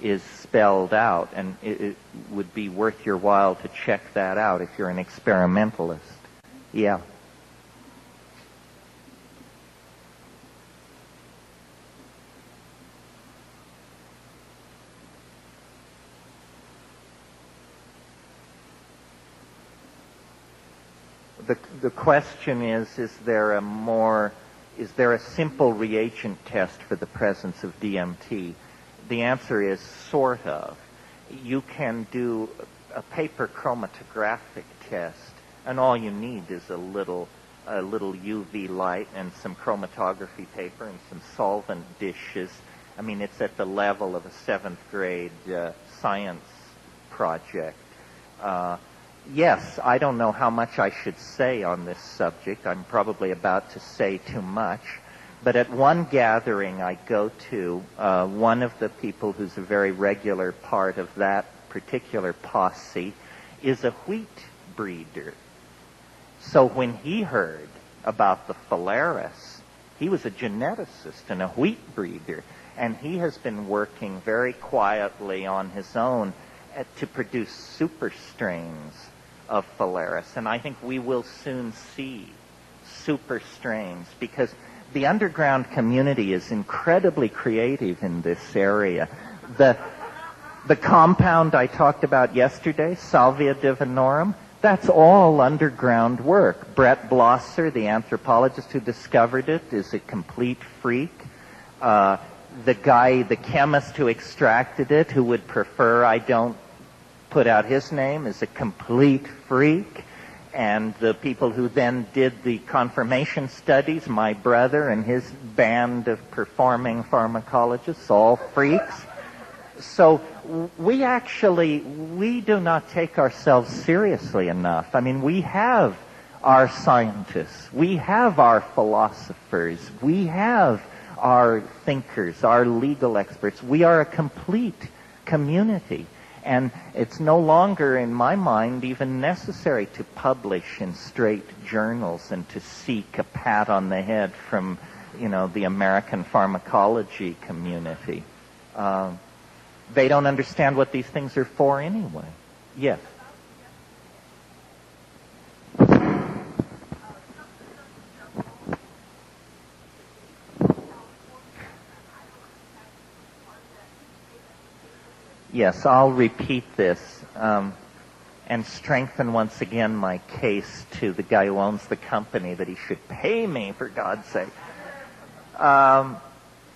is spelled out, and it would be worth your while to check that out if you're an experimentalist. Yeah. The question is there a simple reagent test for the presence of DMT? The answer is sort of. You can do a paper chromatographic test, and all you need is a little UV light and some chromatography paper and some solvent dishes. I mean, it's at the level of a 7th grade science project. Yes, I don't know how much I should say on this subject. I'm probably about to say too much. But at one gathering I go to, one of the people who's a very regular part of that particular posse is a wheat breeder. So when he heard about the phalaris, he was a geneticist and a wheat breeder, and he has been working very quietly on his own to produce super strains of phalaris. And I think we will soon see super strains, because the underground community is incredibly creative in this area. The compound I talked about yesterday, Salvia divinorum, That's all underground work. Brett Blosser, the anthropologist who discovered it, is a complete freak. The chemist who extracted it, who would prefer I don't put out his name, is a complete freak. And the people who then did the confirmation studies, my brother and his band of performing pharmacologists, all freaks. So we do not take ourselves seriously enough. I mean, we have our scientists, we have our philosophers, we have our thinkers, our legal experts. We are a complete community. And it's no longer, in my mind, even necessary to publish in straight journals and to seek a pat on the head from, the American pharmacology community. They don't understand what these things are for anyway. Yes. Yes, I'll repeat this and strengthen once again my case to the guy who owns the company that he should pay me, for God's sake.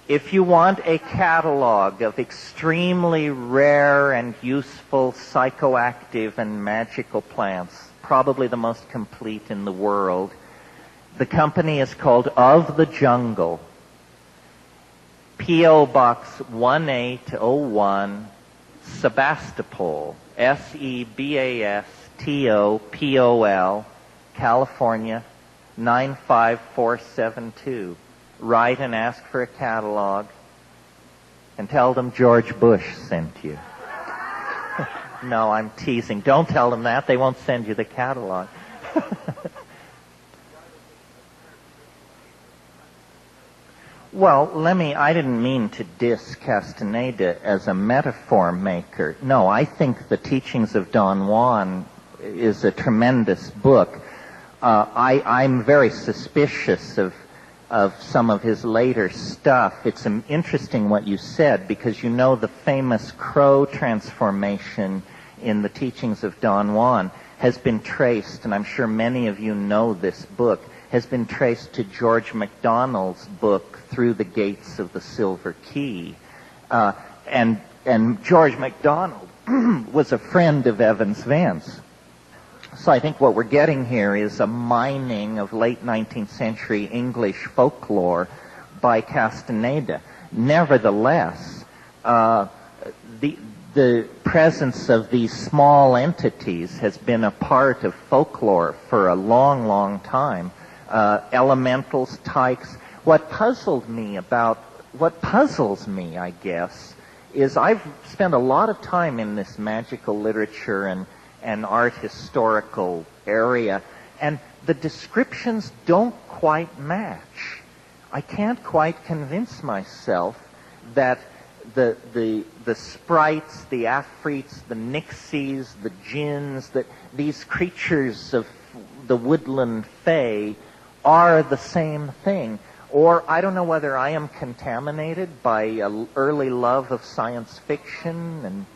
If you want a catalog of extremely rare and useful psychoactive and magical plants, probably the most complete in the world, the company is called Of the Jungle. P.O. Box 1801, Sebastopol, Sebastopol, California, 95472. Write and ask for a catalog and tell them George Bush sent you. No, I'm teasing. Don't tell them that. They won't send you the catalog. Well, I didn't mean to diss Castaneda as a metaphor maker. No, I think the Teachings of Don Juan is a tremendous book. I'm very suspicious of some of his later stuff. It's interesting what you said, because the famous crow transformation in the Teachings of Don Juan has been traced, and I'm sure many of you know this book, has been traced to George MacDonald's book, Through the Gates of the Silver Key. And George MacDonald was a friend of Evans Vance. So I think what we're getting here is a mining of late 19th century English folklore by Castaneda. Nevertheless, the presence of these small entities has been a part of folklore for a long, long time. Elementals, tykes. What puzzles me, I guess, is I've spent a lot of time in this magical literature and art historical area, and the descriptions don't quite match. I can't quite convince myself that the sprites, the afrits, the nixies, the jinns, that these creatures of the woodland fae are the same thing. Or I don't know whether I am contaminated by an early love of science fiction and...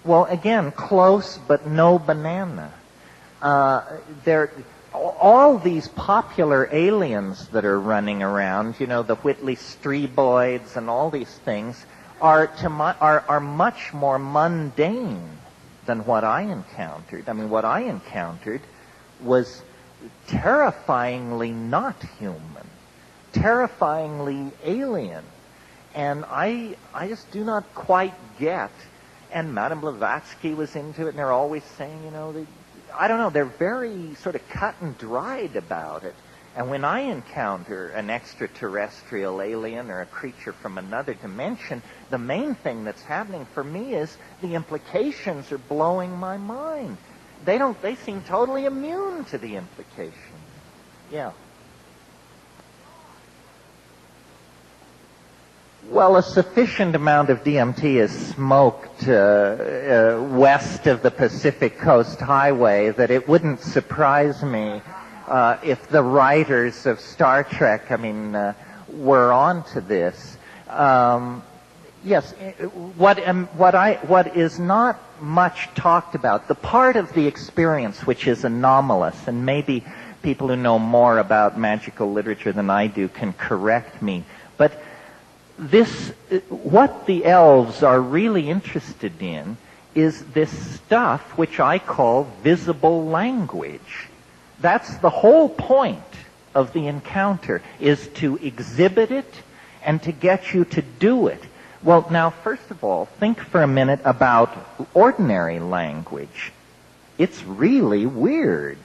Well, again, close but no banana. All these popular aliens that are running around, the Whitley Streboids and all these things, are much more mundane than what I encountered. I mean, what I encountered was terrifyingly not human, terrifyingly alien. And I just do not quite get, and Madame Blavatsky was into it, and they're always saying, I don't know, they're very sort of cut and dried about it. And when I encounter an extraterrestrial alien or a creature from another dimension, the main thing that's happening for me is the implications are blowing my mind. They seem totally immune to the implications. Yeah. Well, a sufficient amount of DMT is smoked west of the Pacific Coast Highway that it wouldn't surprise me if the writers of Star Trek, were on to this. Yes, what is not much talked about, the part of the experience which is anomalous, and maybe people who know more about magical literature than I do can correct me, but what the elves are really interested in is this stuff which I call visible language. That's the whole point of the encounter, is to exhibit it and to get you to do it. Well, now, first of all, think for a minute about ordinary language. It's really weird.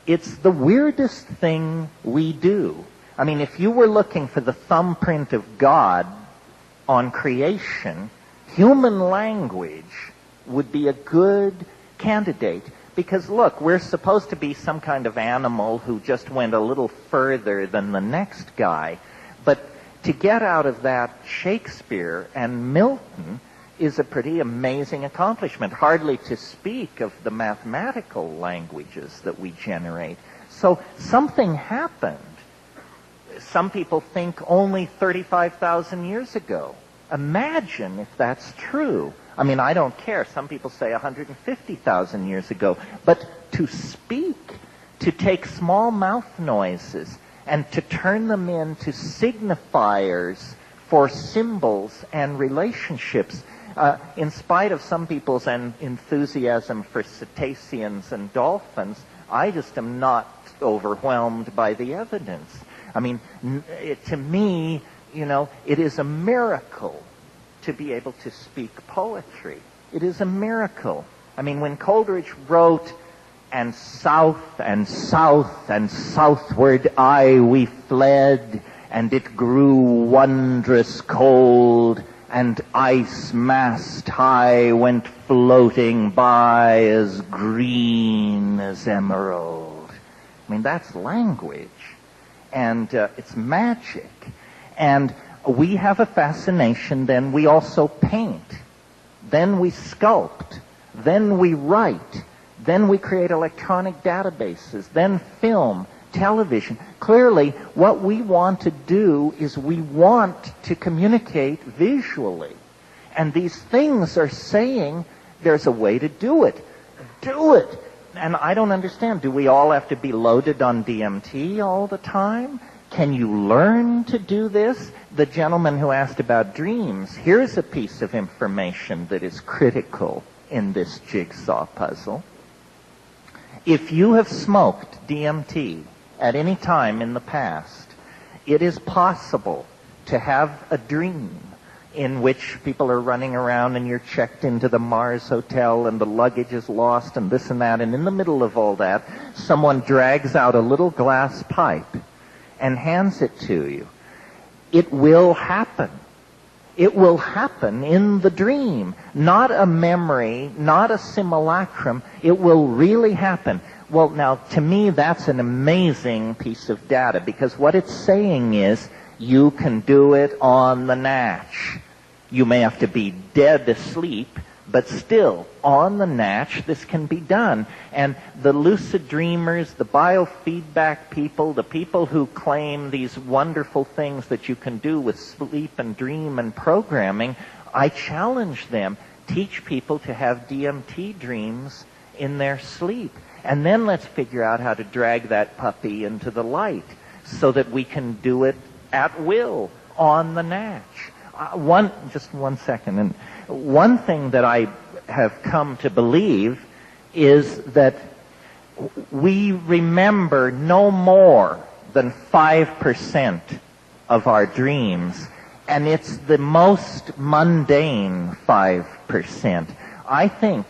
It's the weirdest thing we do. I mean, if you were looking for the thumbprint of God on creation, human language would be a good candidate. Because, look, we're supposed to be some kind of animal who just went a little further than the next guy. But to get out of that Shakespeare and Milton is a pretty amazing accomplishment, hardly to speak of the mathematical languages that we generate. So something happened. Some people think only 35,000 years ago. Imagine if that's true. I mean, I don't care. Some people say 150,000 years ago. But to speak, to take small mouth noises, and to turn them into signifiers for symbols and relationships, in spite of some people's enthusiasm for cetaceans and dolphins, I just am not overwhelmed by the evidence. I mean, to me, it is a miracle to be able to speak poetry. It is a miracle. I mean, when Coleridge wrote, "And south and south and southward we fled, and it grew wondrous cold, and ice mast high went floating by as green as emerald." I mean, that's language. And it's magic. And we have a fascination, then we also paint. Then we sculpt. Then we write. Then we create electronic databases. Then film, television. Clearly, what we want to do is we want to communicate visually. And these things are saying there's a way to do it. Do it! And I don't understand. Do we all have to be loaded on DMT all the time? Can you learn to do this? The gentleman who asked about dreams, here's a piece of information that is critical in this jigsaw puzzle. If you have smoked DMT at any time in the past, it is possible to have a dream in which people are running around and you're checked into the Mars Hotel and the luggage is lost and this and that, and in the middle of all that, someone drags out a little glass pipe and hands it to you. It will happen. It will happen in the dream. Not a memory, not a simulacrum. It will really happen. Well, now, to me, that's an amazing piece of data, because what it's saying is you can do it on the natch. You may have to be dead asleep, but still, on the natch, this can be done. And the lucid dreamers, the biofeedback people, the people who claim these wonderful things that you can do with sleep and dream and programming, I challenge them. Teach people to have DMT dreams in their sleep. And then let's figure out how to drag that puppy into the light so that we can do it at will on the natch. Just one second. And one thing that I have come to believe is that we remember no more than 5% of our dreams, and it's the most mundane 5%. I think,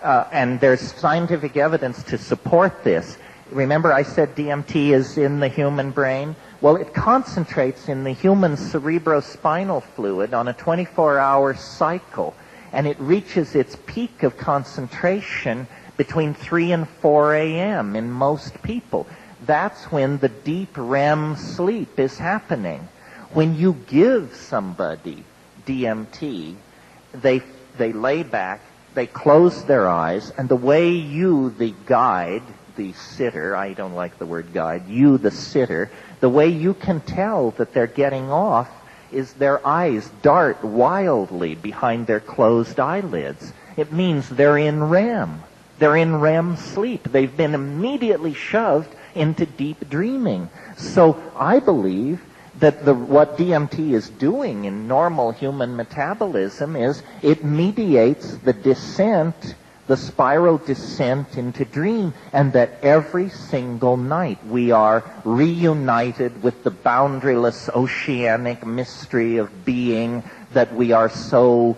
and there's scientific evidence to support this. Remember I said DMT is in the human brain? Well, it concentrates in the human cerebrospinal fluid on a 24-hour cycle, and it reaches its peak of concentration between 3 and 4 a.m. in most people. That's when the deep REM sleep is happening. When you give somebody DMT, they lay back, they close their eyes, and the way you, the guide, the sitter, I don't like the word guide, you, the sitter, the way you can tell that they're getting off is their eyes dart wildly behind their closed eyelids. It means they're in REM. They're in REM sleep. They've been immediately shoved into deep dreaming. So I believe that what DMT is doing in normal human metabolism is it mediates the descent, the spiral descent into dream, and that every single night we are reunited with the boundaryless oceanic mystery of being that we are so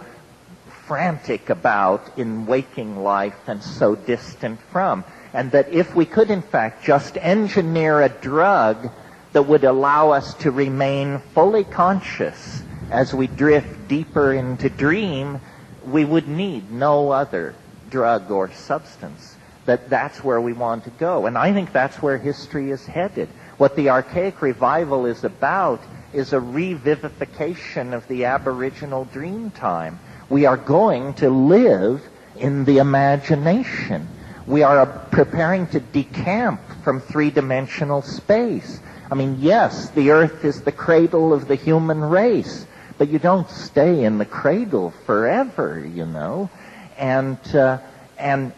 frantic about in waking life and so distant from. And that if we could in fact just engineer a drug that would allow us to remain fully conscious as we drift deeper into dream, we would need no other drug or substance. That's where we want to go. And I think that's where history is headed. What the Archaic Revival is about is a revivification of the Aboriginal dream time. We are going to live in the imagination. We are preparing to decamp from three-dimensional space. I mean, yes, the earth is the cradle of the human race, but you don't stay in the cradle forever, you know. And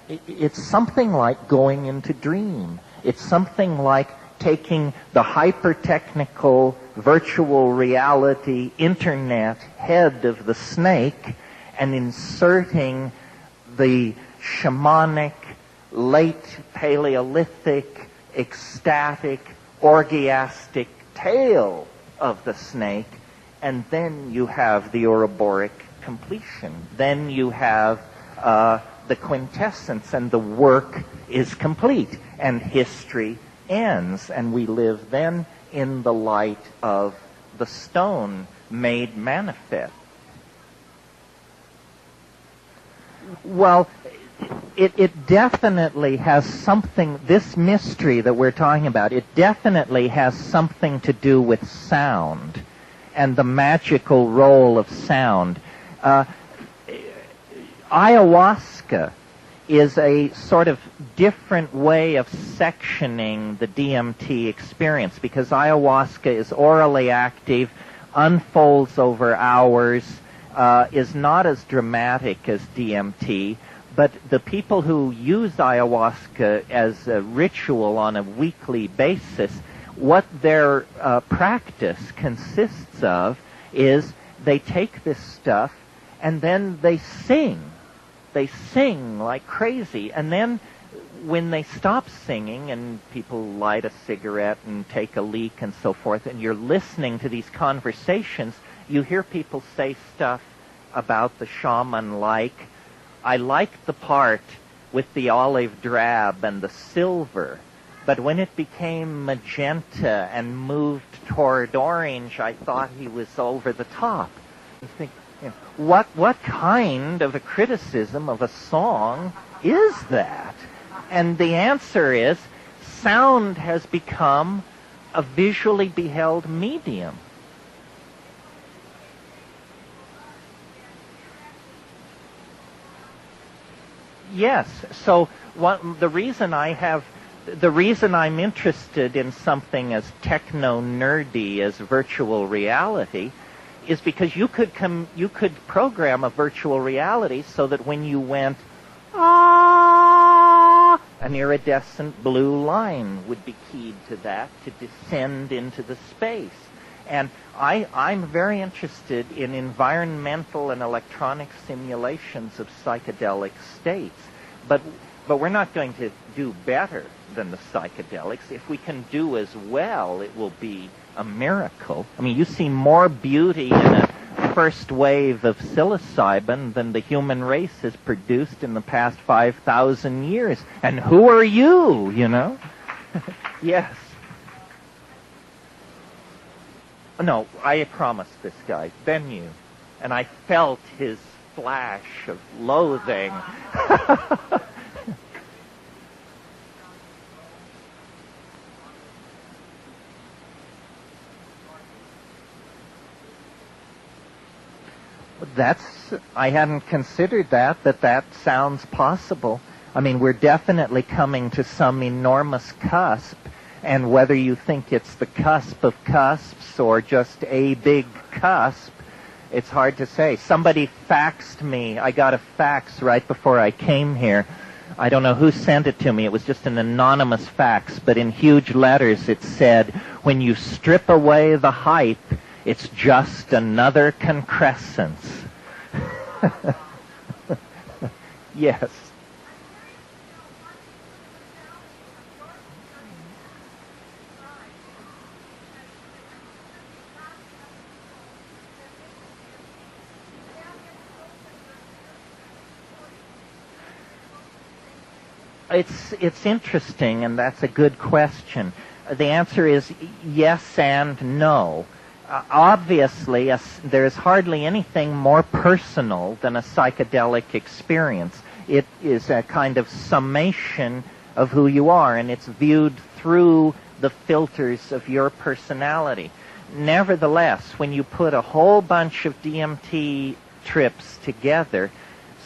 it's something like going into dream. It's something like taking the hyper-technical virtual reality internet head of the snake and inserting the shamanic, late Paleolithic, ecstatic, orgiastic tail of the snake, and then you have the Ouroboros completion. Then you have the quintessence, and the work is complete, and history ends, and we live then in the light of the stone made manifest. Well, it definitely has something, this mystery that we're talking about, it definitely has something to do with sound and the magical role of sound. Ayahuasca is a sort of different way of sectioning the DMT experience because ayahuasca is orally active, unfolds over hours, is not as dramatic as DMT, but the people who use ayahuasca as a ritual on a weekly basis, what their practice consists of is they take this stuff and then they sing. They sing like crazy. And then when they stop singing and people light a cigarette and take a leak and so forth, and you're listening to these conversations, you hear people say stuff about the shaman like, I liked the part with the olive drab and the silver, but when it became magenta and moved toward orange, I thought he was over the top. You think, you know, what kind of a criticism of a song is that? And the answer is, sound has become a visually beheld medium. Yes. So the reason I'm interested in something as techno-nerdy as virtual reality is because you could program a virtual reality so that when you went, ah, an iridescent blue line would be keyed to that to descend into the space. And I'm very interested in environmental and electronic simulations of psychedelic states. But we're not going to do better than the psychedelics. If we can do as well, it will be a miracle. I mean, you see more beauty in a first wave of psilocybin than the human race has produced in the past 5,000 years. And who are you, you know? Yes. No, I promised this guy, Bennu, and I felt his flash of loathing. I hadn't considered that sounds possible. I mean, we're definitely coming to some enormous cusp. And whether you think it's the cusp of cusps or just a big cusp, it's hard to say. Somebody faxed me. I got a fax right before I came here. I don't know who sent it to me. It was just an anonymous fax, but in huge letters it said, when you strip away the hype, it's just another concrescence. Yes. It's interesting, and that's a good question. The answer is yes and no. Obviously, there's hardly anything more personal than a psychedelic experience. It is a kind of summation of who you are, and it's viewed through the filters of your personality. Nevertheless, when you put a whole bunch of DMT trips together,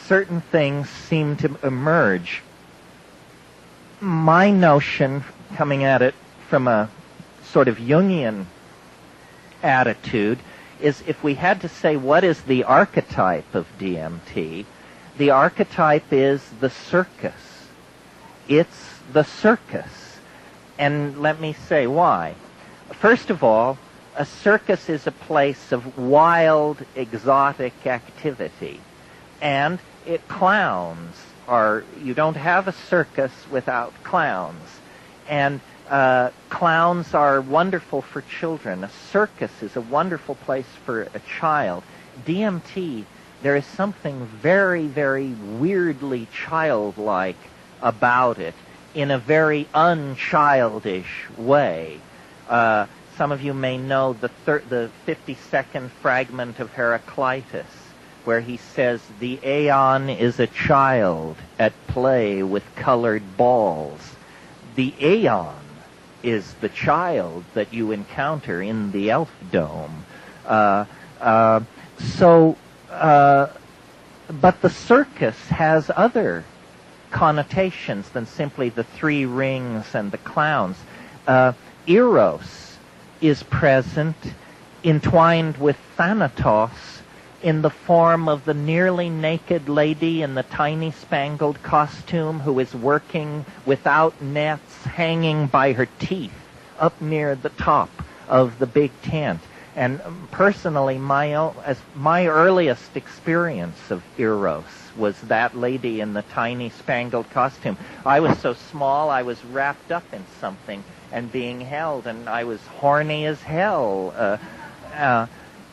certain things seem to emerge. My notion, coming at it from a sort of Jungian attitude, is if we had to say what is the archetype of DMT, the archetype is the circus. It's the circus. And let me say why. First of all, a circus is a place of wild, exotic activity. And clowns are, you don't have a circus without clowns. And clowns are wonderful for children. A circus is a wonderful place for a child. DMT, there is something very, very weirdly childlike about it in a very unchildish way. Some of you may know the 52nd fragment of Heraclitus, where he says, the aeon is a child at play with colored balls. The aeon is the child that you encounter in the elf dome. But the circus has other connotations than simply the three rings and the clowns. Eros is present, entwined with Thanatos, in the form of the nearly naked lady in the tiny spangled costume who is working without nets, hanging by her teeth up near the top of the big tent. And personally, my earliest experience of Eros was that lady in the tiny spangled costume. I was so small, I was wrapped up in something and being held, and I was horny as hell.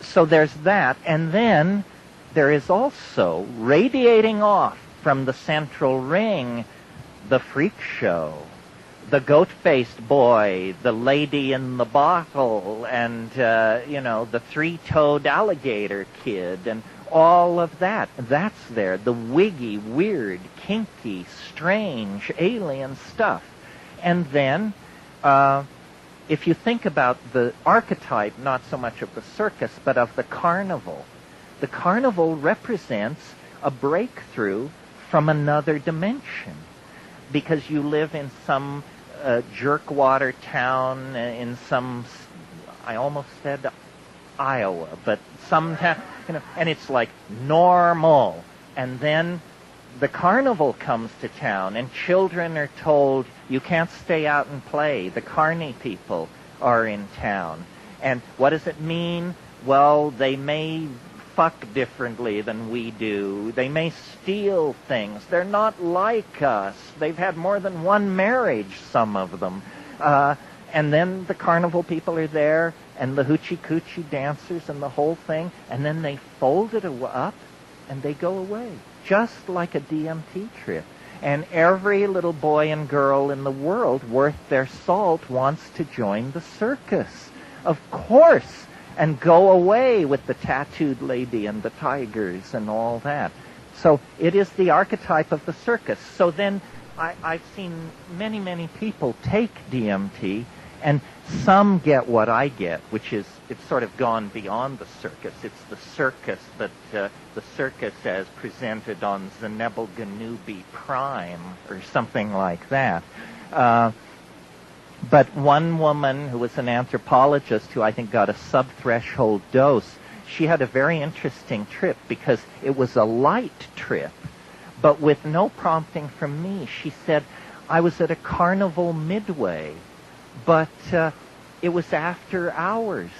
So there's that, and then there is also, radiating off from the central ring, the freak show, the goat-faced boy, the lady in the bottle, and, the three-toed alligator kid, and all of that. That's there, the wiggy, weird, kinky, strange, alien stuff. And then, if you think about the archetype, not so much of the circus, but of the carnival represents a breakthrough from another dimension. Because you live in some jerkwater town, in some, I almost said Iowa, but some town, and it's like normal. And then the carnival comes to town, and children are told, you can't stay out and play. The carny people are in town. And what does it mean? Well, they may fuck differently than we do. They may steal things. They're not like us. They've had more than one marriage, some of them. And then the carnival people are there, and the hoochie-coochie dancers and the whole thing, and then they fold it up, and they go away, just like a DMT trip. And every little boy and girl in the world worth their salt wants to join the circus, of course, and go away with the tattooed lady and the tigers and all that. So it is the archetype of the circus. So then I've seen many, many people take DMT, and some get what I get, which is it's sort of gone beyond the circus. It's the circus that the circus as presented on Zenebel Ganubi Prime or something like that. But one woman who was an anthropologist who I think got a sub-threshold dose, she had a very interesting trip because it was a light trip, but with no prompting from me. She said, I was at a carnival midway, but it was after hours,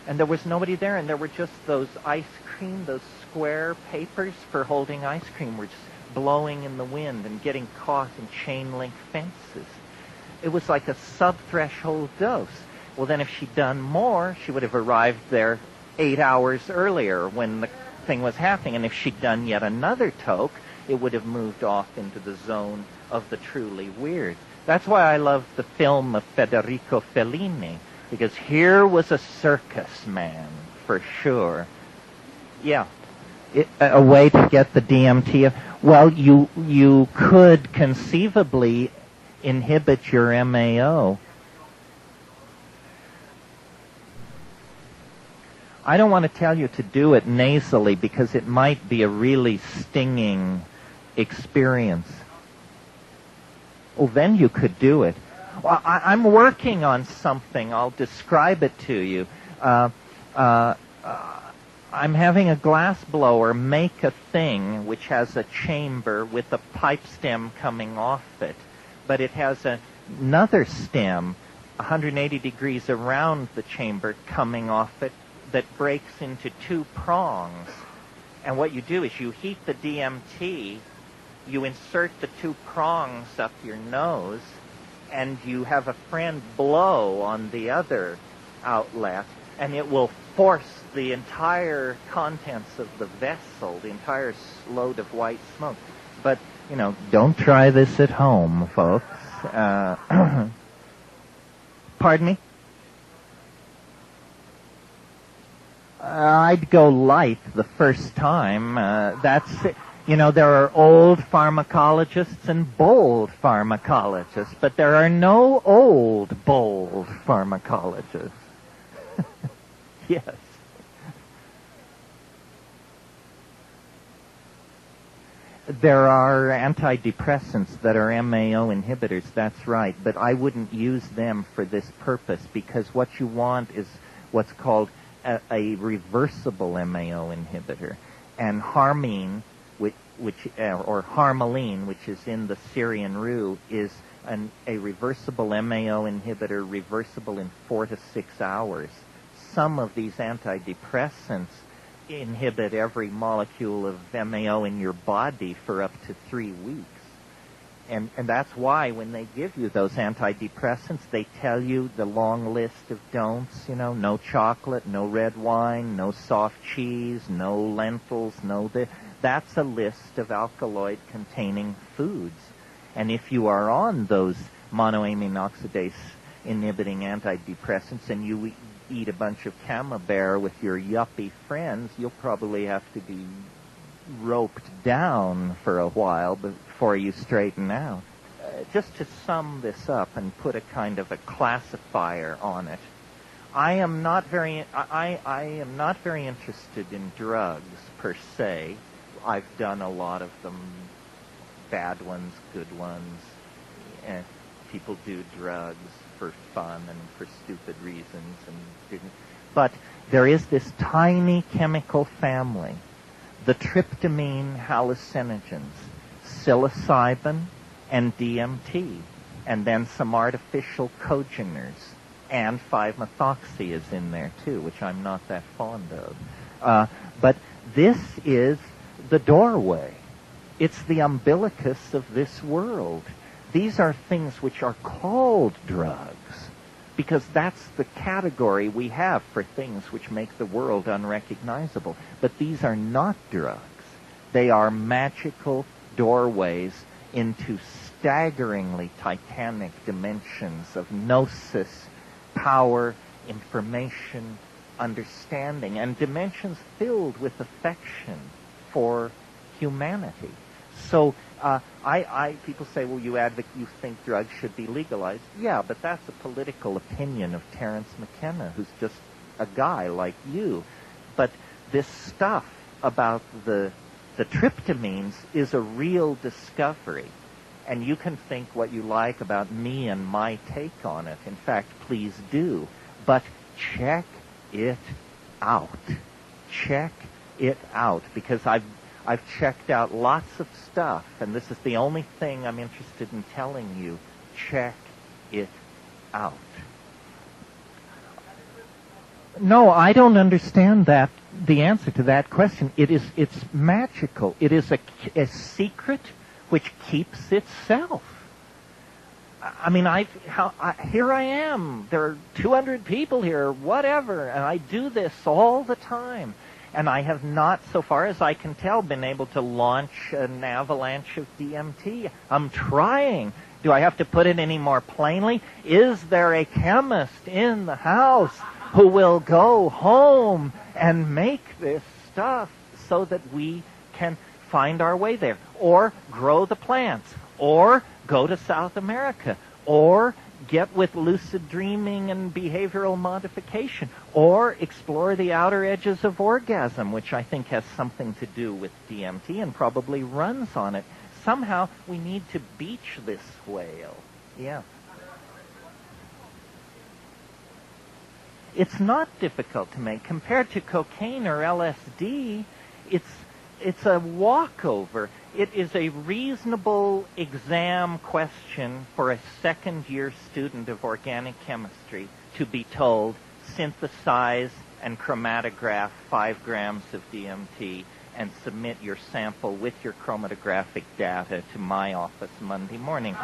and there was nobody there, and there were just those ice cream, those square papers for holding ice cream were just blowing in the wind and getting caught in chain-link fences. It was like a sub-threshold dose. Well, then if she'd done more, she would have arrived there 8 hours earlier when the thing was happening. And if she'd done yet another toke, it would have moved off into the zone of the truly weird. That's why I love the film of Federico Fellini, because here was a circus man, for sure. Yeah. A way to get the DMT. Well, you could conceivably inhibit your MAO. I don't want to tell you to do it nasally because it might be a really stinging experience. Oh, then you could do it. Well, I'm working on something. I'll describe it to you. I'm having a glass blower make a thing which has a chamber with a pipe stem coming off it. But it has another stem 180 degrees around the chamber coming off it that breaks into two prongs. And what you do is you heat the DMT, you insert the two prongs up your nose, and you have a friend blow on the other outlet, and it will force the entire contents of the vessel, the entire load of white smoke. But, you know, don't try this at home, folks. Pardon me? I'd go light the first time. There are old pharmacologists and bold pharmacologists, but there are no old, bold pharmacologists. Yes. There are antidepressants that are MAO inhibitors, that's right, but I wouldn't use them for this purpose because what you want is what's called a reversible MAO inhibitor. And harmine, or harmaline, which is in the Syrian rue, is a reversible MAO inhibitor, reversible in 4 to 6 hours. Some of these antidepressants inhibit every molecule of MAO in your body for up to 3 weeks. And that's why when they give you those antidepressants, they tell you the long list of don'ts, no chocolate, no red wine, no soft cheese, no lentils, no this. That's a list of alkaloid-containing foods. And if you are on those monoamine oxidase inhibiting antidepressants and you eat a bunch of camembert with your yuppie friends, you'll probably have to be roped down for a while before you straighten out. Just to sum this up and put a kind of a classifier on it, I am not very interested in drugs per se. I've done a lot of them, bad ones, good ones. People do drugs for fun and for stupid reasons and didn't. But there is this tiny chemical family, the tryptamine hallucinogens, psilocybin and DMT, and then some artificial cogeners, and 5-methoxy is in there too, which I'm not that fond of. But this is the doorway. It's the umbilicus of this world. These are things which are called drugs because that's the category we have for things which make the world unrecognizable. But these are not drugs. They are magical doorways into staggeringly titanic dimensions of gnosis, power, information, understanding, and dimensions filled with affection for humanity. So people say, well, you think drugs should be legalized. Yeah, but that's a political opinion of Terence Mckenna, who's just a guy like you. But this stuff about the tryptamines is a real discovery. And you can think what you like about me and my take on it. In fact, please do. But check it out. Check it out, because I've checked out lots of stuff, and this is the only thing I'm interested in telling you. Check it out. No, I don't understand the answer to that question. It's magical. It is a secret which keeps itself. I mean, here I am. There are 200 people here, whatever, and I do this all the time. And I have not, so far as I can tell, been able to launch an avalanche of DMT. I'm trying. Do I have to put it any more plainly? Is there a chemist in the house who will go home and make this stuff so that we can find our way there? Or grow the plants? Or go to South America? Or get with lucid dreaming and behavioral modification, or explore the outer edges of orgasm, which I think has something to do with DMT and probably runs on it. Somehow we need to beach this whale. Yeah. It's not difficult to make. Compared to cocaine or LSD, it's a walkover. It is a reasonable exam question for a second-year student of organic chemistry to be told, synthesize and chromatograph 5 grams of DMT and submit your sample with your chromatographic data to my office Monday morning.